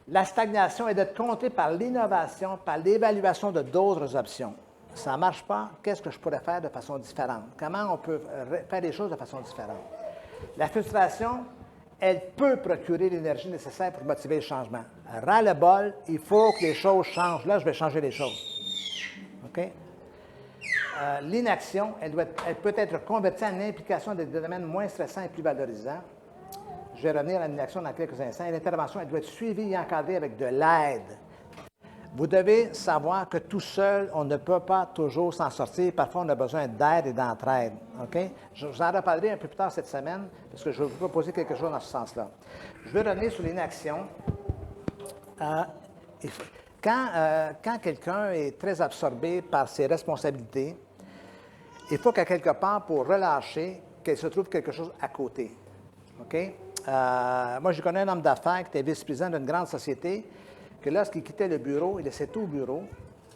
La stagnation est d'être comptée par l'innovation, par l'évaluation de d'autres options. Ça ne marche pas, qu'est-ce que je pourrais faire de façon différente? Comment on peut faire les choses de façon différente? La frustration, elle peut procurer l'énergie nécessaire pour motiver le changement. Ras-le-bol, il faut que les choses changent. Là, je vais changer les choses. OK? L'inaction, elle peut être convertie en implication dans des domaines moins stressants et plus valorisants. Je vais revenir à l'inaction dans quelques instants. Et l'intervention, elle doit être suivie et encadrée avec de l'aide. Vous devez savoir que tout seul, on ne peut pas toujours s'en sortir. Parfois, on a besoin d'aide et d'entraide. OK? Je vous en reparlerai un peu plus tard cette semaine, parce que je vais vous proposer quelque chose dans ce sens-là. Je vais revenir sur l'inaction. Quand quelqu'un est très absorbé par ses responsabilités, il faut qu'à quelque part, pour relâcher, qu'il se trouve quelque chose à côté. OK? Moi, je connais un homme d'affaires qui était vice-président d'une grande société, que lorsqu'il quittait le bureau, il laissait tout au bureau,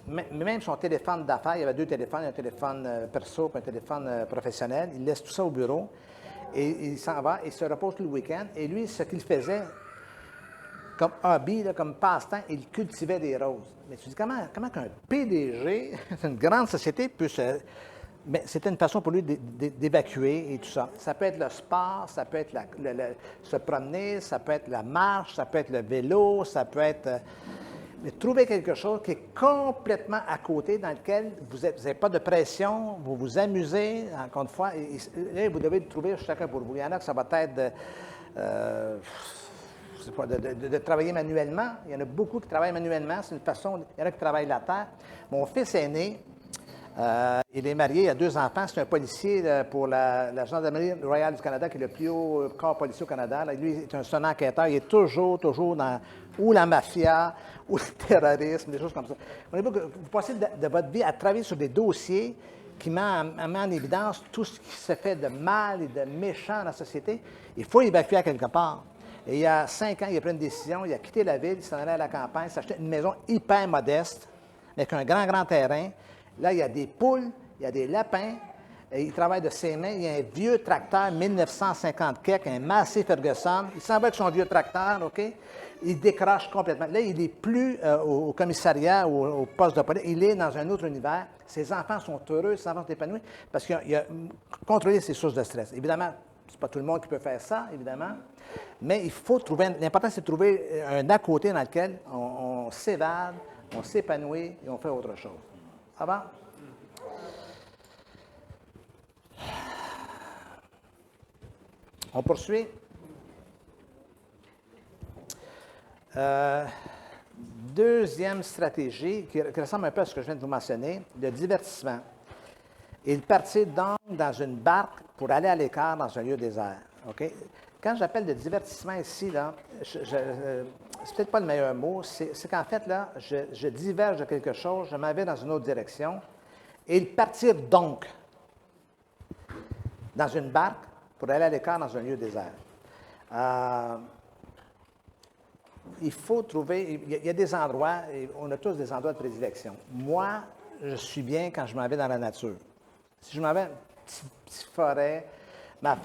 même son téléphone d'affaires, il y avait 2 téléphones, un téléphone perso et un téléphone professionnel, il laisse tout ça au bureau, et il s'en va, il se repose tout le week-end, et lui, ce qu'il faisait, comme hobby, là, comme passe-temps, il cultivait des roses. Mais tu dis, comment qu'un PDG d'une grande société peut se... Mais c'était une façon pour lui d'évacuer et tout ça. Ça peut être le sport, ça peut être se promener, ça peut être la marche, ça peut être le vélo, ça peut être... mais trouver quelque chose qui est complètement à côté, dans lequel vous n'avez pas de pression, vous vous amusez, encore une fois. Là, vous devez le trouver chacun pour vous. Il y en a que ça va être de travailler manuellement. Il y en a beaucoup qui travaillent manuellement. C'est une façon... Il y en a qui travaillent la terre. Mon fils aîné, il est marié, il a 2 enfants. C'est un policier pour la Gendarmerie royale du Canada, qui est le plus haut corps policier au Canada. Là, lui, c'est un enquêteur. Il est toujours dans ou la mafia, ou le terrorisme, des choses comme ça. Vous passez de votre vie à travailler sur des dossiers qui met en évidence tout ce qui se fait de mal et de méchant dans la société. Il faut évacuer à quelque part. Et il y a 5 ans, il a pris une décision. Il a quitté la ville, il s'en allait à la campagne, s'acheter une maison hyper modeste, avec un grand terrain. Là, il y a des poules, il y a des lapins, et il travaille de ses mains. Il y a un vieux tracteur 1950 quelque, un Massey Ferguson. Il s'en va avec son vieux tracteur, OK? Il décroche complètement. Là, il n'est plus au commissariat ou au poste de police. Il est dans un autre univers. Ses enfants sont heureux, ses enfants sont épanouis, parce qu'il a contrôlé ses sources de stress. Évidemment, ce n'est pas tout le monde qui peut faire ça, évidemment, mais il faut trouver... L'important, c'est de trouver un à côté dans lequel on s'évade, on s'épanouit et on fait autre chose. Ça va? On poursuit. Deuxième stratégie, qui ressemble un peu à ce que je viens de vous mentionner, le divertissement. Il partit donc dans une barque pour aller à l'écart dans un lieu désert. Okay? Quand j'appelle de divertissement ici, là, c'est peut-être pas le meilleur mot, c'est qu'en fait, là, je diverge de quelque chose, je m'en vais dans une autre direction, et ils partirent donc dans une barque pour aller à l'écart dans un lieu désert. Il faut trouver, il y a des endroits, et on a tous des endroits de prédilection. Moi, je suis bien quand je m'en vais dans la nature. Si je m'en vais à une petite forêt, ma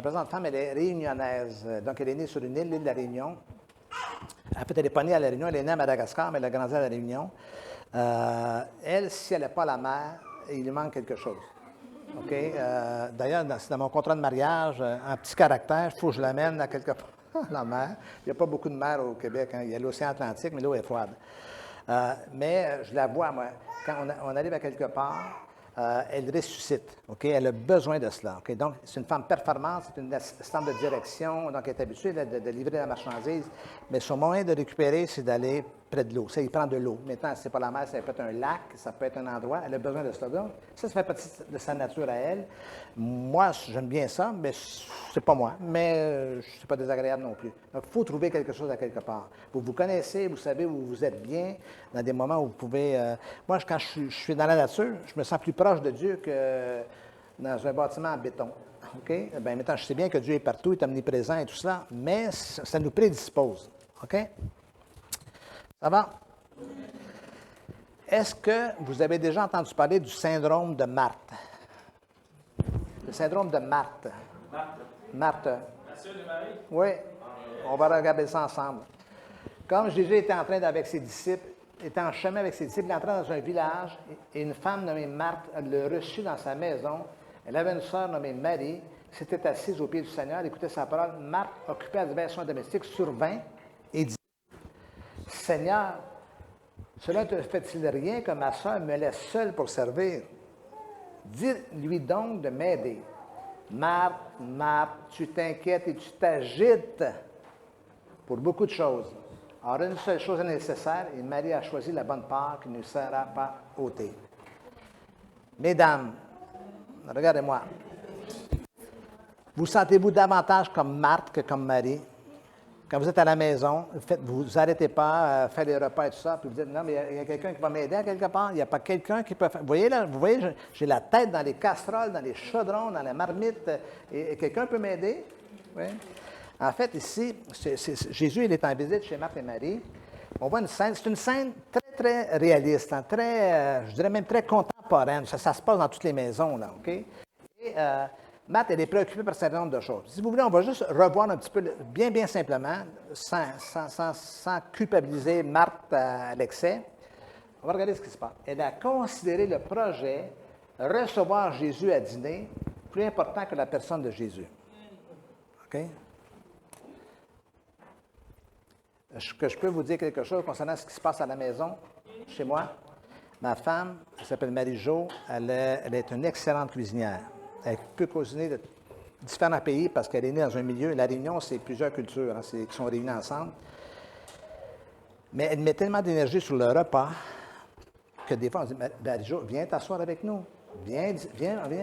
présente femme, elle est réunionnaise. Donc, elle est née sur une île, l'île de la Réunion. En fait, elle n'est pas née à la Réunion, elle est née à Madagascar, mais elle a grandi à la Réunion. Elle, si elle n'a pas la mer, il lui manque quelque chose. OK? D'ailleurs, c'est dans mon contrat de mariage, en petit caractère, il faut que je l'amène à quelque part, la mer. Il n'y a pas beaucoup de mer au Québec. Hein. Il y a l'océan Atlantique, mais l'eau est froide. Mais je la vois, moi. Quand on arrive à quelque part, elle ressuscite. Okay? Elle a besoin de cela. Okay? Donc, c'est une femme performante, c'est une assistante de direction, donc elle est habituée de livrer la marchandise. Mais son moyen de récupérer, c'est d'aller près de l'eau. Ça, il prend de l'eau. Maintenant, ce n'est pas la mer, ça peut être un lac, ça peut être un endroit. Elle a besoin de cela. Donc, ça fait partie de sa nature à elle. Moi, j'aime bien ça, mais c'est pas moi. Mais c'est pas désagréable non plus. Donc, il faut trouver quelque chose à quelque part. Vous vous connaissez, vous savez où vous êtes bien, dans des moments où vous pouvez... moi, quand je suis dans la nature, je me sens plus proche de Dieu que dans un bâtiment en béton. OK? Bien, maintenant, je sais bien que Dieu est partout, il est omniprésent et tout cela, mais ça nous prédispose. OK? Ça va? Est-ce que vous avez déjà entendu parler du syndrome de Marthe? Le syndrome de Marthe. Marthe. La sœur de Marie? Oui. On va regarder ça ensemble. Comme Jésus était en train avec ses disciples, était en chemin avec ses disciples, il est entré dans un village et une femme nommée Marthe le reçut dans sa maison. Elle avait une sœur nommée Marie, qui s'était assise au pied du Seigneur, écoutait sa parole. Marthe, occupée à divers soins domestiques, survint et dit: Seigneur, cela ne te fait-il rien que ma sœur me laisse seule pour servir? Dis-lui donc de m'aider. Marthe, Marthe, tu t'inquiètes et tu t'agites pour beaucoup de choses. Or, une seule chose est nécessaire, et Marie a choisi la bonne part qui ne sera pas ôtée. Mesdames, regardez-moi. Vous sentez-vous davantage comme Marthe que comme Marie? Quand vous êtes à la maison, vous n'arrêtez pas à faire les repas et tout ça, puis vous dites, non, mais il y a quelqu'un qui va m'aider à quelque part. Il n'y a pas quelqu'un qui peut faire. Vous voyez, j'ai la tête dans les casseroles, dans les chaudrons, dans les marmites, et quelqu'un peut m'aider? Oui. En fait, ici, Jésus, il est en visite chez Marthe et Marie. On voit une scène, c'est une scène très, très réaliste, hein, très, je dirais même très contemporaine. Ça se passe dans toutes les maisons, là, OK? Et Marthe, elle est préoccupée par un certain nombre de choses. Si vous voulez, on va juste revoir un petit peu, bien simplement, sans culpabiliser Marthe à l'excès. On va regarder ce qui se passe. Elle a considéré le projet recevoir Jésus à dîner plus important que la personne de Jésus. OK? Est-ce que je peux vous dire quelque chose concernant ce qui se passe à la maison, chez moi? Ma femme, elle s'appelle Marie-Jo, elle est une excellente cuisinière. Elle peut cuisiner de différents pays parce qu'elle est née dans un milieu. La Réunion, c'est plusieurs cultures qui sont réunies ensemble. Mais elle met tellement d'énergie sur le repas que des fois, on dit, Marie-Jo, viens t'asseoir avec nous. Viens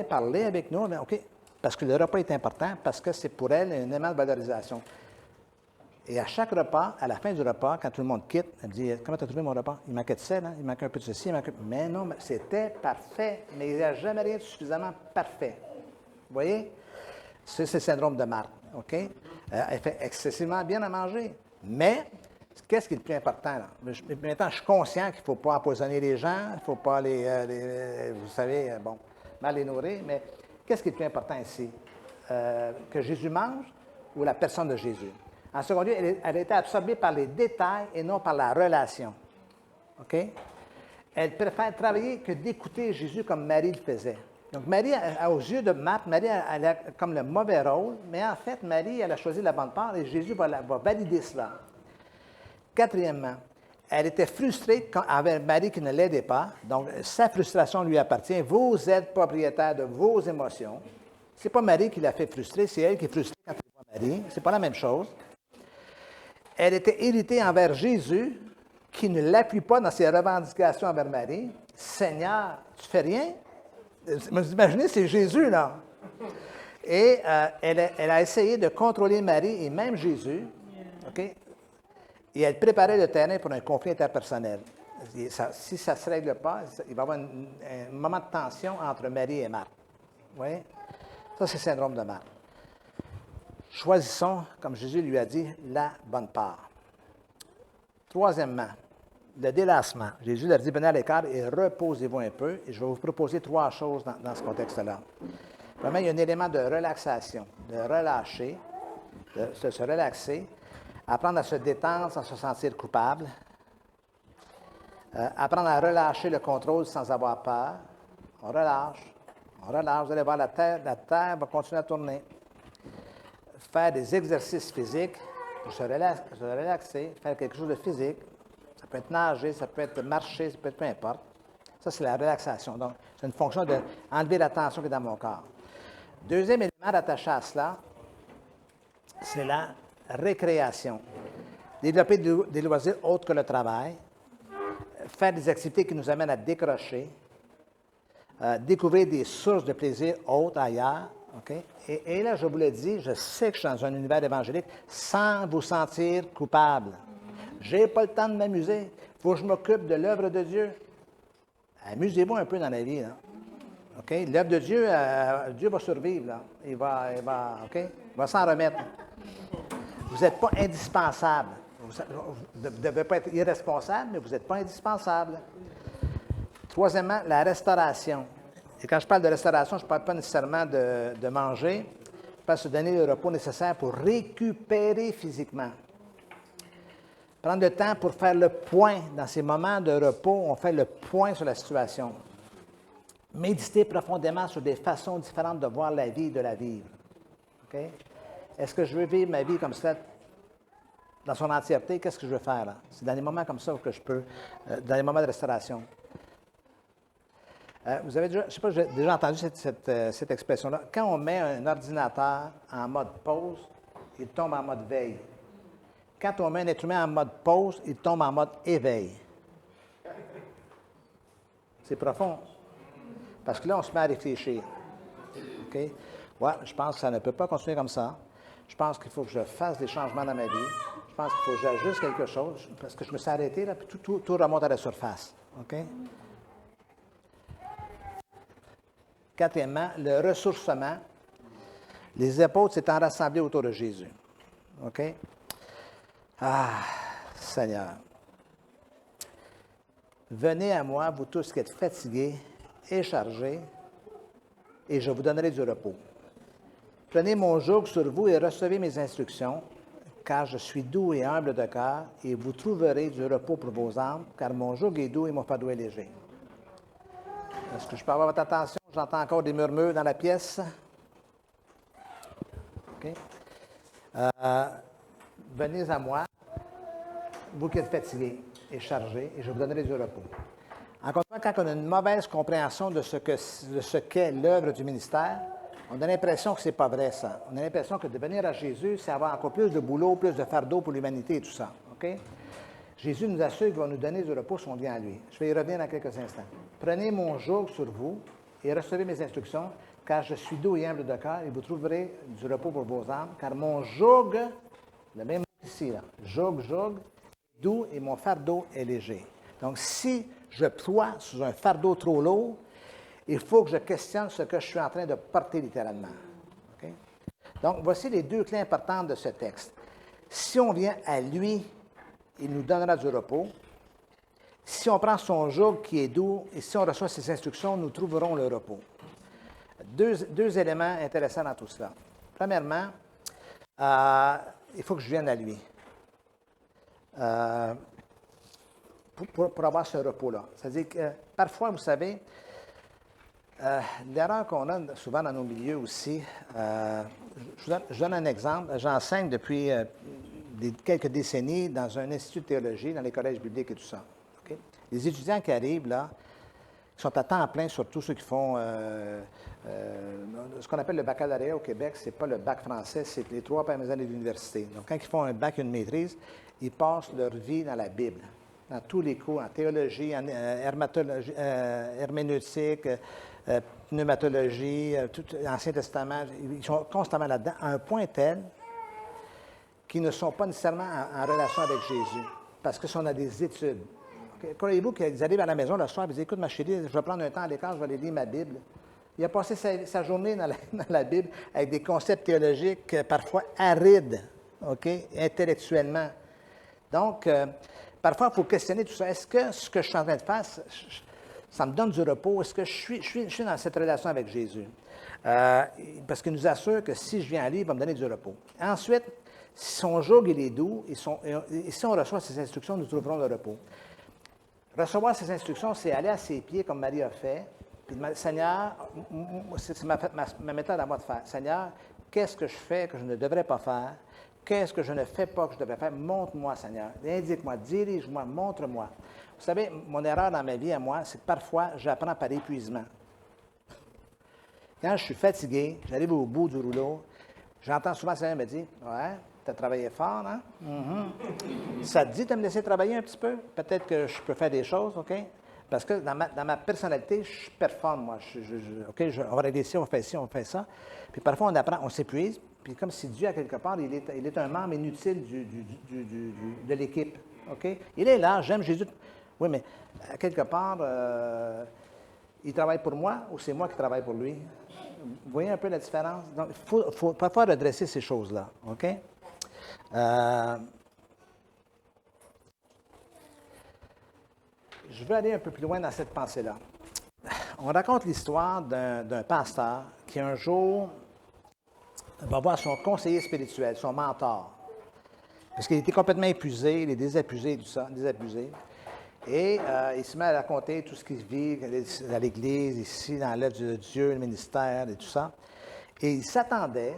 parler avec nous. OK. Parce que le repas est important, parce que c'est pour elle un élément de valorisation. Et à chaque repas, à la fin du repas, quand tout le monde quitte, elle me dit, comment tu as trouvé mon repas? Il manquait de sel, hein? Il manquait un peu de ceci, Mais non, c'était parfait. Mais il n'y a jamais rien de suffisamment parfait. Vous voyez? C'est le syndrome de Marthe. OK? Elle fait excessivement bien à manger. Mais, qu'est-ce qui est le plus important? Là? Maintenant, je suis conscient qu'il ne faut pas empoisonner les gens, il ne faut pas vous savez, mal les nourrir. Mais qu'est-ce qui est le plus important ici? Que Jésus mange ou la personne de Jésus? En second lieu, elle a été absorbée par les détails et non par la relation. OK? Elle préfère travailler que d'écouter Jésus comme Marie le faisait. Donc, Marie, aux yeux de Marthe, Marie elle a comme le mauvais rôle, mais en fait, Marie, elle a choisi la bonne part et Jésus va valider cela. Quatrièmement, elle était frustrée avec Marie qui ne l'aidait pas. Donc, sa frustration lui appartient. Vous êtes propriétaire de vos émotions. Ce n'est pas Marie qui l'a fait frustrer, c'est elle qui est frustrée quand elle voit Marie. Ce n'est pas la même chose. Elle était irritée envers Jésus, qui ne l'appuie pas dans ses revendications envers Marie. Seigneur, tu fais rien? Vous imaginez, c'est Jésus, là. Et elle a essayé de contrôler Marie et même Jésus. OK? Et elle préparait le terrain pour un conflit interpersonnel. Si ça ne se règle pas, il va y avoir un moment de tension entre Marie et Marthe. Vous voyez? Ça, c'est le syndrome de Marthe. Choisissons, comme Jésus lui a dit, la bonne part. Troisièmement, le délassement. Jésus leur dit, venez à l'écart et reposez-vous un peu. Et je vais vous proposer trois choses dans ce contexte-là. Premièrement, il y a un élément de relaxation, de relâcher, de se relaxer, apprendre à se détendre sans se sentir coupable, apprendre à relâcher le contrôle sans avoir peur. On relâche, vous allez voir la terre va continuer à tourner. Faire des exercices physiques, se relaxer, faire quelque chose de physique. Ça peut être nager, ça peut être marcher, ça peut être peu importe. Ça, c'est la relaxation. Donc, c'est une fonction d'enlever la tension qui est dans mon corps. Deuxième élément rattaché à cela, c'est la récréation. Développer des loisirs autres que le travail, faire des activités qui nous amènent à décrocher, découvrir des sources de plaisir autres ailleurs. Okay? Et là, je vous l'ai dit, je sais que je suis dans un univers évangélique sans vous sentir coupable. Je n'ai pas le temps de m'amuser. Il faut que je m'occupe de l'œuvre de Dieu. Amusez-vous un peu dans la vie. Là. Okay? L'œuvre de Dieu, Dieu va survivre. Là. Il va s'en remettre. Vous n'êtes pas indispensable. Vous ne devez pas être irresponsable, mais vous n'êtes pas indispensable. Troisièmement, la restauration. Et quand je parle de restauration, je ne parle pas nécessairement de manger. Je parle de se donner le repos nécessaire pour récupérer physiquement. Prendre le temps pour faire le point. Dans ces moments de repos, on fait le point sur la situation. Méditer profondément sur des façons différentes de voir la vie et de la vivre. Okay? Est-ce que je veux vivre ma vie comme ça dans son entièreté? Qu'est-ce que je veux faire? Là? C'est dans des moments comme ça que je peux, dans les moments de restauration. Vous avez déjà, je ne sais pas, j'ai déjà entendu cette expression-là. Quand on met un ordinateur en mode pause, il tombe en mode veille. Quand on met un être humain en mode pause, il tombe en mode éveil. C'est profond. Parce que là, on se met à réfléchir. OK? Ouais, je pense que ça ne peut pas continuer comme ça. Je pense qu'il faut que je fasse des changements dans ma vie. Je pense qu'il faut que j'ajuste quelque chose. Parce que je me suis arrêté, là, puis tout remonte à la surface. OK? Quatrièmement, le ressourcement. Les apôtres s'étant rassemblés autour de Jésus. OK? Ah, Seigneur. Venez à moi, vous tous qui êtes fatigués et chargés, et je vous donnerai du repos. Prenez mon joug sur vous et recevez mes instructions, car je suis doux et humble de cœur, et vous trouverez du repos pour vos âmes, car mon joug est doux et mon fardeau est léger. Est-ce que je peux avoir votre attention? J'entends encore des murmures dans la pièce. OK? Venez à moi, vous qui êtes fatigués et chargés, et je vous donnerai du repos. Encore une fois, quand on a une mauvaise compréhension de ce qu'est l'œuvre du ministère, on a l'impression que ce n'est pas vrai, ça. On a l'impression que de venir à Jésus, c'est avoir encore plus de boulot, plus de fardeau pour l'humanité et tout ça. OK? Jésus nous assure qu'il va nous donner du repos si on vient à lui. Je vais y revenir dans quelques instants. Prenez mon joug sur vous et recevez mes instructions, car je suis doux et humble de cœur, et vous trouverez du repos pour vos âmes, car mon joug, le même mot ici, là, joug, doux et mon fardeau est léger. Donc, si je ploie sous un fardeau trop lourd, il faut que je questionne ce que je suis en train de porter littéralement. Okay? Donc, voici les deux clés importantes de ce texte. Si on vient à lui, il nous donnera du repos. Si on prend son joug qui est doux et si on reçoit ses instructions, nous trouverons le repos. Deux éléments intéressants dans tout cela. Premièrement, il faut que je vienne à lui pour avoir ce repos-là. C'est-à-dire que parfois, vous savez, l'erreur qu'on a souvent dans nos milieux aussi, je donne un exemple. J'enseigne depuis quelques décennies dans un institut de théologie, dans les collèges bibliques et tout ça. Okay? Les étudiants qui arrivent là, qui sont à temps plein, surtout ceux qui font ce qu'on appelle le baccalauréat au Québec, c'est pas le bac français, c'est les 3 premières années d'université. Donc, quand ils font un bac et une maîtrise, ils passent leur vie dans la Bible, dans tous les cours, en théologie, en herméneutique, pneumatologie, tout l'Ancien Testament. Ils sont constamment là-dedans, à un point tel qu'ils ne sont pas nécessairement en relation avec Jésus, parce que ce sont des études. Croyez-vous qu'ils arrivent à la maison le soir et ils disent, écoute, ma chérie, je vais prendre un temps à l'écart, je vais aller lire ma Bible. Il a passé sa journée dans la Bible avec des concepts théologiques parfois arides, okay, intellectuellement. Donc, parfois, il faut questionner tout ça. Est-ce que ce que je suis en train de faire, ça me donne du repos? Est-ce que je suis dans cette relation avec Jésus? Parce qu'il nous assure que si je viens à lui, il va me donner du repos. Ensuite, si son joug il est doux, et si on reçoit ses instructions, nous trouverons le repos. Recevoir ses instructions, c'est aller à ses pieds comme Marie a fait, puis demander, Seigneur, c'est ma méthode à moi de faire. Seigneur, qu'est-ce que je fais que je ne devrais pas faire? Qu'est-ce que je ne fais pas que je devrais faire? Montre-moi, Seigneur. Indique-moi, dirige-moi, montre-moi. Vous savez, mon erreur dans ma vie à moi, c'est que parfois, j'apprends par épuisement. Quand je suis fatigué, j'arrive au bout du rouleau, j'entends souvent le Seigneur me dire, « Ouais, tu as travaillé fort, hein? Ça te dit de me laisser travailler un petit peu? Peut-être que je peux faire des choses, OK? Parce que dans ma personnalité, je performe, moi. OK, on va régler ci, on fait ci, on fait ça. Puis parfois, on apprend, on s'épuise. Puis comme si Dieu, à quelque part, il est un membre inutile de l'équipe. OK? Il est là, j'aime Jésus. Oui, mais à quelque part, il travaille pour moi ou c'est moi qui travaille pour lui? Vous voyez un peu la différence? Donc, il faut parfois redresser ces choses-là. OK? Je veux aller un peu plus loin dans cette pensée-là. On raconte l'histoire d'un pasteur qui, un jour, va voir son conseiller spirituel, son mentor. Parce qu'il était complètement épuisé, il est désabusé, tout ça, désabusé. Et il se met à raconter tout ce qu'il vit à l'Église, ici, dans l'œuvre de Dieu, le ministère et tout ça. Et il s'attendait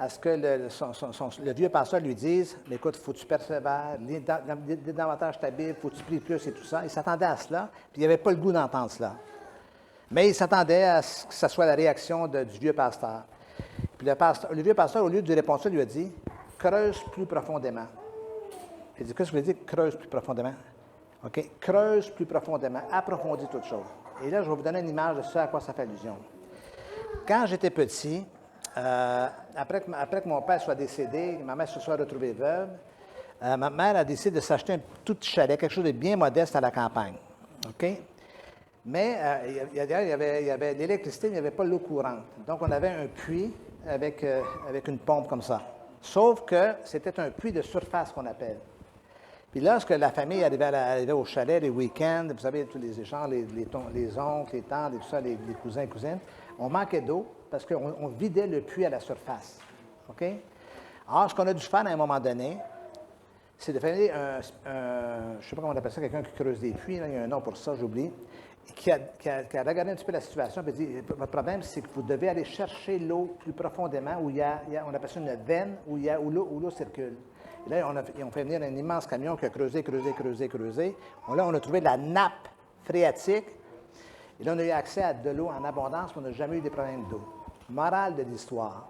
à ce que le vieux pasteur lui dise, « Écoute, il faut que tu persévères, lis davantage ta Bible, il faut que tu pries plus et tout ça. » Il s'attendait à cela, puis il n'avait pas le goût d'entendre cela. Mais il s'attendait à ce que ce soit la réaction du vieux pasteur. Puis le vieux pasteur, au lieu de lui répondre ça, lui a dit, « Creuse plus profondément. Il dit, qu'est-ce que je veux dire? Creuse plus profondément. OK? Creuse plus profondément, approfondis toute chose. Et là, je vais vous donner une image de ce à quoi ça fait allusion. Quand j'étais petit, après que mon père soit décédé, ma mère se soit retrouvée veuve, ma mère a décidé de s'acheter un tout petit chalet, quelque chose de bien modeste à la campagne. OK? Mais il y avait l'électricité, mais il n'y avait pas l'eau courante. Donc, on avait un puits avec une pompe comme ça. Sauf que c'était un puits de surface qu'on appelle. Puis lorsque la famille arrivait au chalet les week-ends, vous savez, tous les échanges, les oncles, les tantes et tout ça, les cousins et cousines, on manquait d'eau parce qu'on vidait le puits à la surface. OK? Alors, ce qu'on a dû faire à un moment donné, c'est de faire je ne sais pas comment on appelle ça, quelqu'un qui creuse des puits, là, il y a un nom pour ça, j'oublie, qui a regardé un petit peu la situation et dit, votre problème, c'est que vous devez aller chercher l'eau plus profondément où on appelle ça une veine, où l'eau circule. Et là, ils ont fait venir un immense camion qui a creusé. Là, on a trouvé de la nappe phréatique. Et là, on a eu accès à de l'eau en abondance, mais on n'a jamais eu des problèmes d'eau. Morale de l'histoire.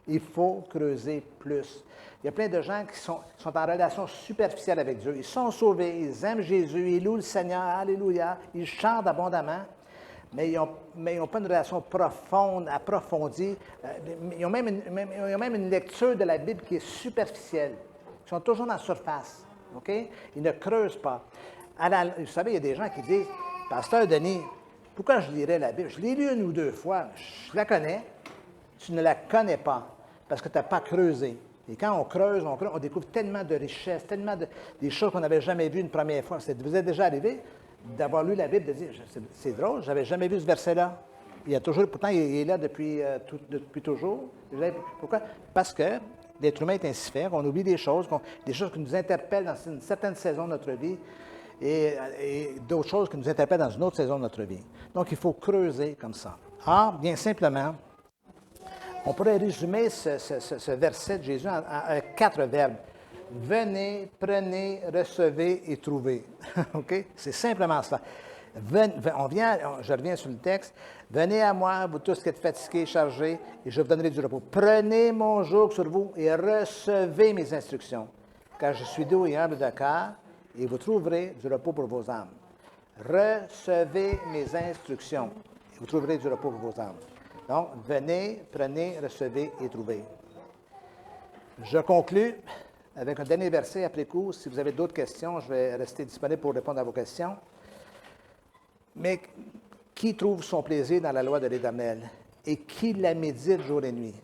Il faut creuser plus. Il y a plein de gens qui sont en relation superficielle avec Dieu. Ils sont sauvés, ils aiment Jésus, ils louent le Seigneur, alléluia, ils chantent abondamment, mais ils n'ont pas une relation profonde, approfondie. Ils ont même une lecture de la Bible qui est superficielle. Ils sont toujours dans la surface. OK? Ils ne creusent pas. Vous savez, il y a des gens qui disent, Pasteur Denis, pourquoi je lirais la Bible? Je l'ai lu une ou deux fois, je la connais. Tu ne la connais pas parce que tu n'as pas creusé. Et quand on creuse, on découvre tellement de richesses, tellement des choses qu'on n'avait jamais vues une première fois. Vous êtes déjà arrivé d'avoir lu la Bible, de dire, c'est drôle, je n'avais jamais vu ce verset-là. Pourtant, il est là depuis toujours. Pourquoi? Parce que l'être humain est ainsi fait, on oublie des choses qui nous interpellent dans une certaine saison de notre vie et d'autres choses qui nous interpellent dans une autre saison de notre vie. Donc, il faut creuser comme ça. Bien simplement, on pourrait résumer ce verset de Jésus avec 4 verbes. Venez, prenez, recevez et trouvez. OK? C'est simplement ça. Je reviens sur le texte. Venez à moi, vous tous qui êtes fatigués, chargés, et je vous donnerai du repos. Prenez mon joug sur vous et recevez mes instructions, car je suis doux et humble de cœur, et vous trouverez du repos pour vos âmes. Recevez mes instructions, et vous trouverez du repos pour vos âmes. Donc, venez, prenez, recevez et trouvez. Je conclus avec un dernier verset après coup. Si vous avez d'autres questions, je vais rester disponible pour répondre à vos questions. Mais qui trouve son plaisir dans la loi de l'Éternel et qui la médite jour et nuit?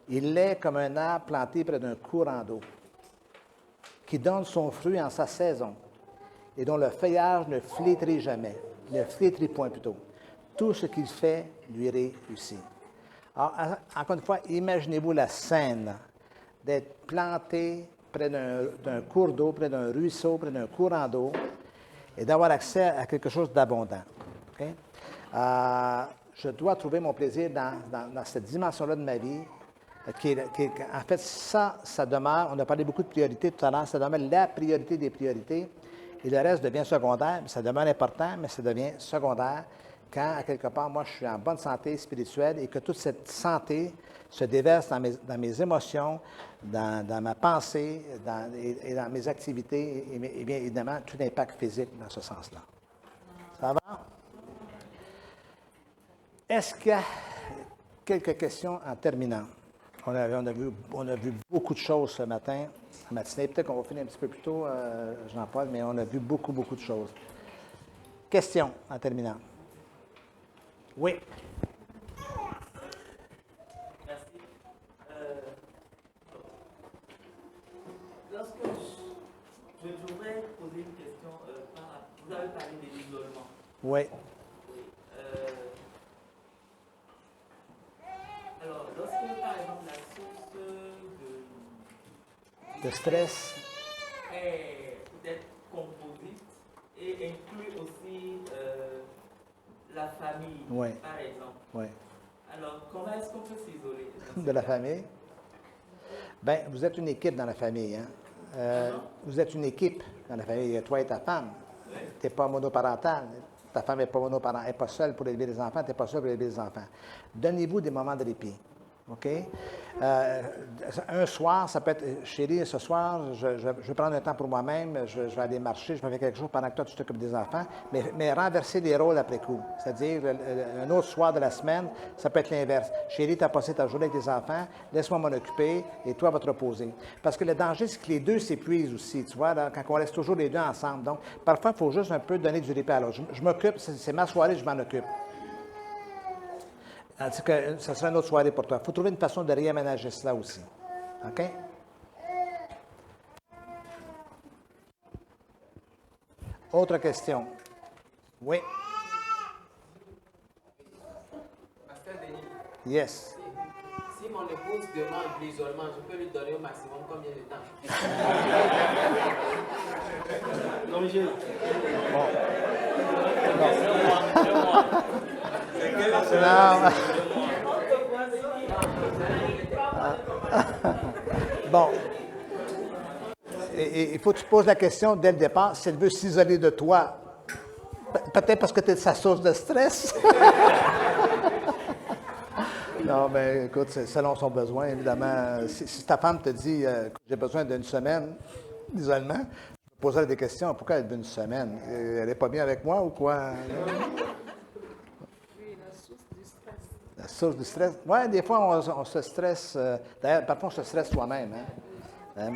Il est comme un arbre planté près d'un courant d'eau, qui donne son fruit en sa saison et dont le feuillage ne flétrit jamais, ne flétrit point plutôt. Tout ce qu'il fait lui réussit. Alors, encore une fois, imaginez-vous la scène d'être planté près d'un cours d'eau, près d'un ruisseau, près d'un courant d'eau, et d'avoir accès à quelque chose d'abondant. Okay? Je dois trouver mon plaisir dans cette dimension-là de ma vie, en fait, ça demeure, on a parlé beaucoup de priorités tout à l'heure, ça demeure la priorité des priorités, et le reste devient secondaire. Ça demeure important, mais ça devient secondaire quand, à quelque part, moi, je suis en bonne santé spirituelle et que toute cette santé se déverse dans mes émotions, dans ma pensée et dans mes activités et bien évidemment, tout l'impact physique dans ce sens-là. Ça va? Est-ce qu'il y a quelques questions en terminant? On a vu beaucoup de choses ce matin, ce matinée. Peut-être qu'on va finir un petit peu plus tôt, Jean-Paul, mais on a vu beaucoup de choses. Questions en terminant? Oui. Merci. Lorsque je voudrais poser une question, vous avez parlé de l'isolement. Oui. Oui. Alors, lorsque, par exemple, la source de stress est peut-être composite et inclut aussi la famille, oui. Par exemple. Oui. Alors, comment est-ce qu'on peut s'isoler de la famille? Bien, vous êtes une équipe dans la famille. Hein? Vous êtes une équipe dans la famille. Toi et ta femme. Oui. Tu n'es pas monoparental. Ta femme n'est pas monoparentale. Elle n'est pas seule pour élever les enfants. Tu n'es pas seul pour élever les enfants. Donnez-vous des moments de répit. OK? Un soir, ça peut être, chérie, ce soir, je vais prendre un temps pour moi-même, je vais aller marcher, je vais faire quelque chose pendant que toi, tu t'occupes des enfants, mais renverser les rôles après coup. C'est-à-dire, un autre soir de la semaine, ça peut être l'inverse. Chérie, tu as passé ta journée avec tes enfants, laisse-moi m'en occuper et toi, va te reposer. Parce que le danger, c'est que les deux s'épuisent aussi, tu vois, là, quand on reste toujours les deux ensemble. Donc, parfois, il faut juste un peu donner du répit à l'autre. Je m'occupe, c'est ma soirée, je m'en occupe. Tandis que ça sera une autre soirée pour toi. Il faut trouver une façon de réaménager cela aussi. OK? Autre question? Oui? Pasteur Denis, Yes. si mon épouse demande l'isolement, je peux lui donner au maximum combien de temps? Non, Michel. Non. Bon. Et il faut que tu poses la question dès le départ, si elle veut s'isoler de toi, peut-être parce que tu es de sa source de stress. Non, mais écoute, c'est selon son besoin, évidemment. Si ta femme te dit que j'ai besoin d'une semaine d'isolement, je me poserai des questions. Pourquoi elle veut une semaine? Elle n'est pas bien avec moi ou quoi? La source du stress. Oui, des fois, on se stresse. D'ailleurs, parfois, on se stresse soi-même. Hein?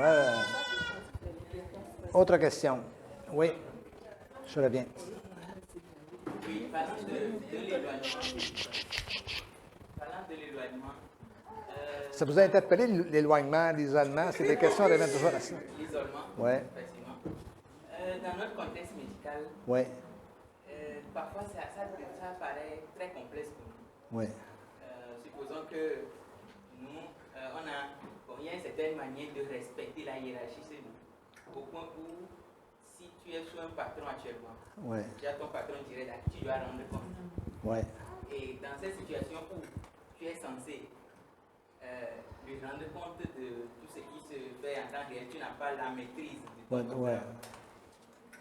Autre question. Oui, je reviens. Oui, parlant de l'éloignement. Ça vous a interpellé l'éloignement, l'isolement? C'est des questions qui reviennent toujours à ça. L'isolement, Oui. effectivement. Dans notre contexte médical, Oui. parfois ça paraît très complexe pour nous. Oui. Supposons que nous, il y a une certaine manière de respecter la hiérarchie chez nous. Au point où, si tu es sous un patron actuellement, Oui. tu as ton patron direct à qui tu dois rendre compte. Oui. Et dans cette situation où tu es censé lui rendre compte de tout ce qui se fait en temps réel, tu n'as pas la maîtrise de ton Ouais.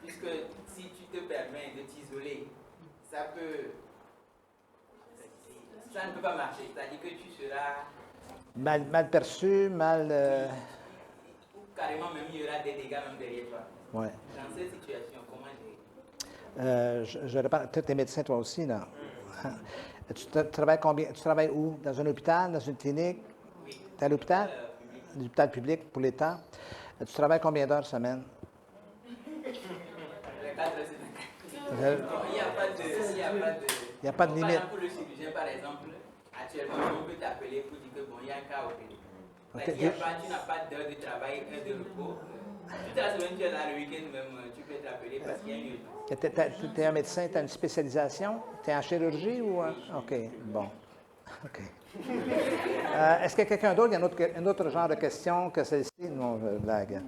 Puisque si tu te permets de t'isoler, ça ne peut pas marcher. C'est-à-dire que tu seras... Mal perçu, Ou carrément même, il y aura des dégâts même derrière toi. Oui. Dans cette situation, comment gérer? Je réponds, tu es médecin toi aussi, là. Tu travailles combien? Tu travailles où? Dans un hôpital, dans une clinique? Oui. Tu es à l'hôpital? L'hôpital public pour l'État. Tu travailles combien d'heures semaine? Le cadre, c'est... Il n'y a pas de limite. Pour le chirurgien, par exemple, actuellement, on peut t'appeler pour dire que bon, il y a un cas au pays. Okay. Tu n'as pas d'heure de travail, heure de repos. Toute la semaine, tu es là, le week-end même, tu peux t'appeler parce qu'il y a une urgence. Tu es un médecin, tu as une spécialisation? Tu es en chirurgie ou... OK, bon. OK. Est-ce qu'il y a quelqu'un d'autre? Il y a un autre genre de question que celle-ci? Non, je blague.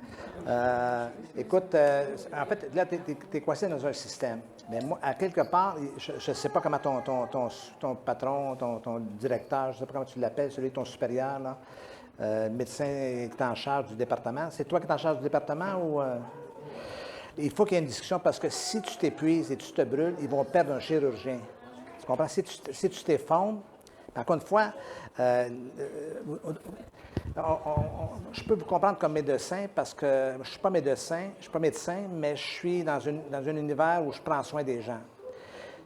Écoute, en fait, là, tu es coincé dans un système. Mais moi, à quelque part, je ne sais pas comment ton patron, ton directeur, je ne sais pas comment tu l'appelles, celui de ton supérieur, là, le médecin qui est en charge du département. C'est toi qui es en charge du département ou... Il faut qu'il y ait une discussion parce que si tu t'épuises et tu te brûles, ils vont perdre un chirurgien. Tu comprends? Si tu t'effondres, encore une fois, je peux vous comprendre comme médecin parce que je ne suis pas médecin, mais je suis dans un univers où je prends soin des gens.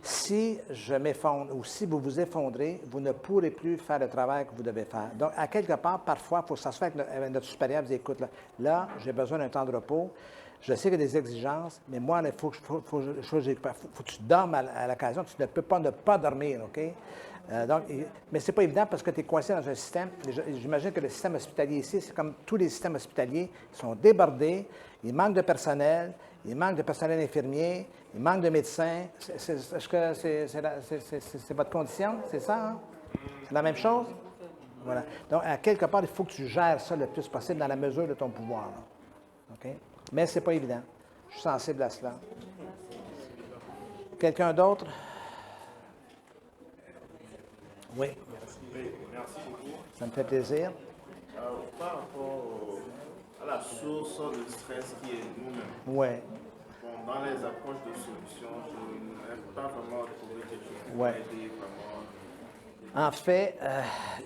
Si je m'effondre ou si vous vous effondrez, vous ne pourrez plus faire le travail que vous devez faire. Donc, à quelque part, parfois, il faut s'asseoir avec notre supérieur et dire, écoute, là j'ai besoin d'un temps de repos. Je sais qu'il y a des exigences, mais moi, il faut que tu dormes à l'occasion. Tu ne peux pas ne pas dormir, OK? Mais ce n'est pas évident parce que tu es coincé dans un système. J'imagine que le système hospitalier ici, c'est comme tous les systèmes hospitaliers, ils sont débordés, il manque de personnel, il manque de personnel infirmier, il manque de médecins. Est-ce que c'est votre condition? C'est ça? Hein? C'est la même chose? Voilà. Donc, à quelque part, il faut que tu gères ça le plus possible dans la mesure de ton pouvoir. Là. OK? Mais ce n'est pas évident. Je suis sensible à cela. Quelqu'un d'autre? Oui. Merci beaucoup. Ça me fait plaisir. Par rapport à la source de stress qui est nous-mêmes. Oui. Bon, dans les approches de solutions, je n'ai pas vraiment trouvé quelque chose qui Ouais. m'a aidé vraiment. En fait,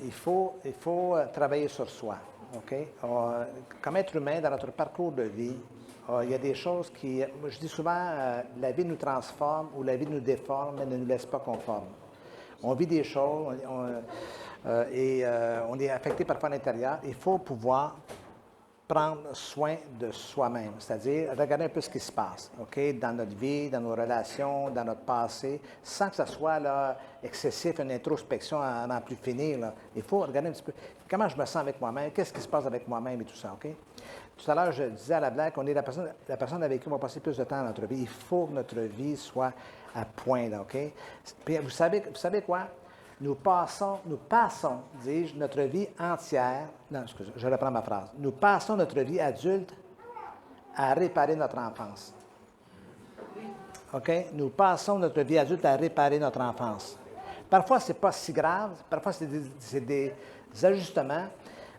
il faut travailler sur soi. OK? Comme être humain, dans notre parcours de vie, il y a des choses qui... Je dis souvent, la vie nous transforme ou la vie nous déforme, mais ne nous laisse pas conformes. On vit des choses et on est affecté parfois à l'intérieur. Il faut pouvoir prendre soin de soi-même, c'est-à-dire regarder un peu ce qui se passe, OK, dans notre vie, dans nos relations, dans notre passé, sans que ce soit là, excessif, une introspection à n'en plus finir. Là. Il faut regarder un petit peu comment je me sens avec moi-même, qu'est-ce qui se passe avec moi-même et tout ça, OK? Tout à l'heure, je disais à la blague qu'on est la personne avec qui on va passer plus de temps dans notre vie. Il faut que notre vie soit à point, là, OK? Puis vous savez quoi? Nous passons, dis-je, notre vie entière, non, excusez, je reprends ma phrase, nous passons notre vie adulte à réparer notre enfance. OK? Nous passons notre vie adulte à réparer notre enfance. Parfois, ce n'est pas si grave, parfois, c'est des ajustements.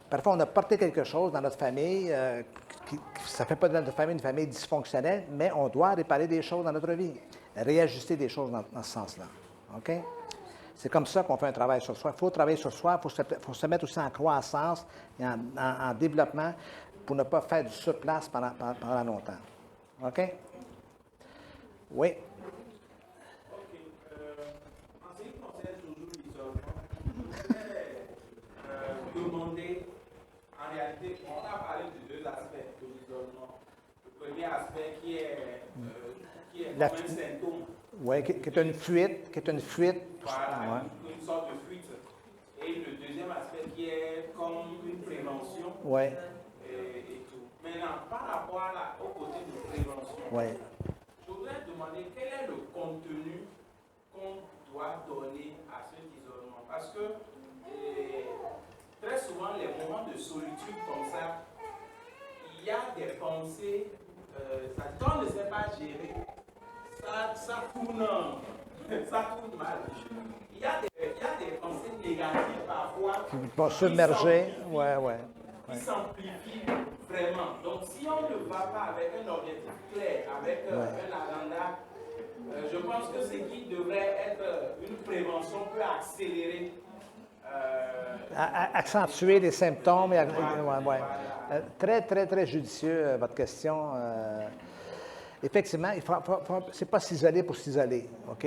Parfois, on a porté quelque chose dans notre famille, ça ne fait pas de notre famille une famille dysfonctionnelle, mais on doit réparer des choses dans notre vie, réajuster des choses dans ce sens-là. OK? C'est comme ça qu'on fait un travail sur soi. Il faut travailler sur soi, il faut se mettre aussi en croissance et en développement pour ne pas faire du surplace pendant longtemps. OK? Oui. Ok. En ce qui concerne toujours l'isolement, je voudrais demander, en réalité, on a parlé de deux aspects de l'isolement. Le premier aspect qui est comme un symptôme. Oui, qui est une fuite. Voilà, une sorte de fuite. Et le deuxième aspect qui est comme une prévention. Oui. Et tout. Maintenant, par rapport au côté de prévention, je voudrais demander quel est le contenu qu'on doit donner à cet isolement. Parce que très souvent, les moments de solitude comme ça, il y a des pensées, quand on ne sait pas gérer, ça tourne mal. Il y a des pensées négatives parfois Qui vont submerger. qui s'amplifient vraiment. Donc, si on ne va pas avec un objectif clair, avec un agenda, je pense que ce qui devrait être une prévention peut accélérer. Accentuer les symptômes. Très, très, très judicieux, votre question. Effectivement, c'est pas s'isoler pour s'isoler, OK?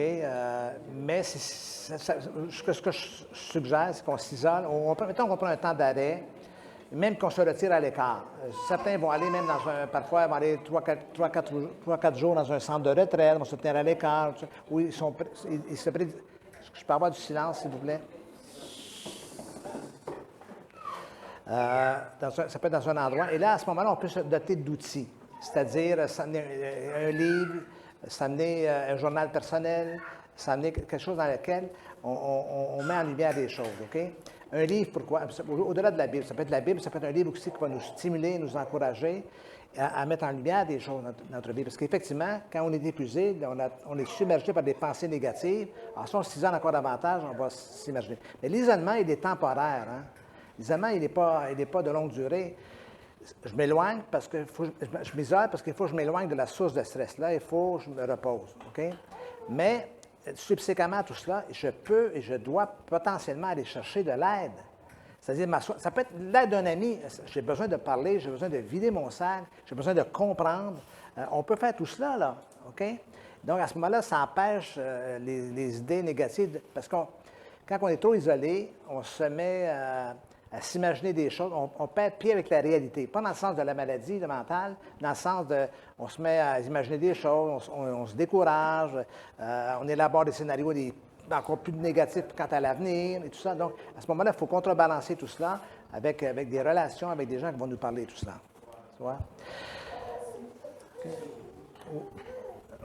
Mais ce que je suggère, c'est qu'on s'isole. Mettons qu'on prend un temps d'arrêt, même qu'on se retire à l'écart. Certains vont aller même parfois, vont aller 3-4 jours dans un centre de retraite, vont se tenir à l'écart, où ils se prennent. Je peux avoir du silence, s'il vous plaît? Ça peut être dans un endroit. Et là, à ce moment-là, on peut se doter d'outils. C'est-à-dire s'amener un livre, s'amener un journal personnel, s'amener quelque chose dans lequel on met en lumière des choses, OK? Un livre, pourquoi? Au-delà de la Bible. Ça peut être la Bible, ça peut être un livre aussi qui va nous stimuler, nous encourager à mettre en lumière des choses dans notre vie. Parce qu'effectivement, quand on est épuisé, on est submergé par des pensées négatives. Alors si on s'isole encore davantage, on va s'immerger. Mais l'isolement, il est temporaire. Hein? L'isolement, il n'est pas de longue durée. Je m'éloigne parce que je m'isole parce qu'il faut que je m'éloigne de la source de stress-là, il faut que je me repose. OK? Mais, subséquemment à tout cela, je peux et je dois potentiellement aller chercher de l'aide. C'est-à-dire, ça peut être l'aide d'un ami. J'ai besoin de parler, j'ai besoin de vider mon sac, j'ai besoin de comprendre. On peut faire tout cela, là. OK? Donc, à ce moment-là, ça empêche les idées négatives. Parce que quand on est trop isolé, on se met à s'imaginer des choses, on perd pied avec la réalité. Pas dans le sens de la maladie, le mental, dans le sens de, on se met à imaginer des choses, on se décourage, on élabore des scénarios encore plus négatifs quant à l'avenir et tout ça. Donc, à ce moment-là, il faut contrebalancer tout cela avec des relations, avec des gens qui vont nous parler de tout cela. Tu vois?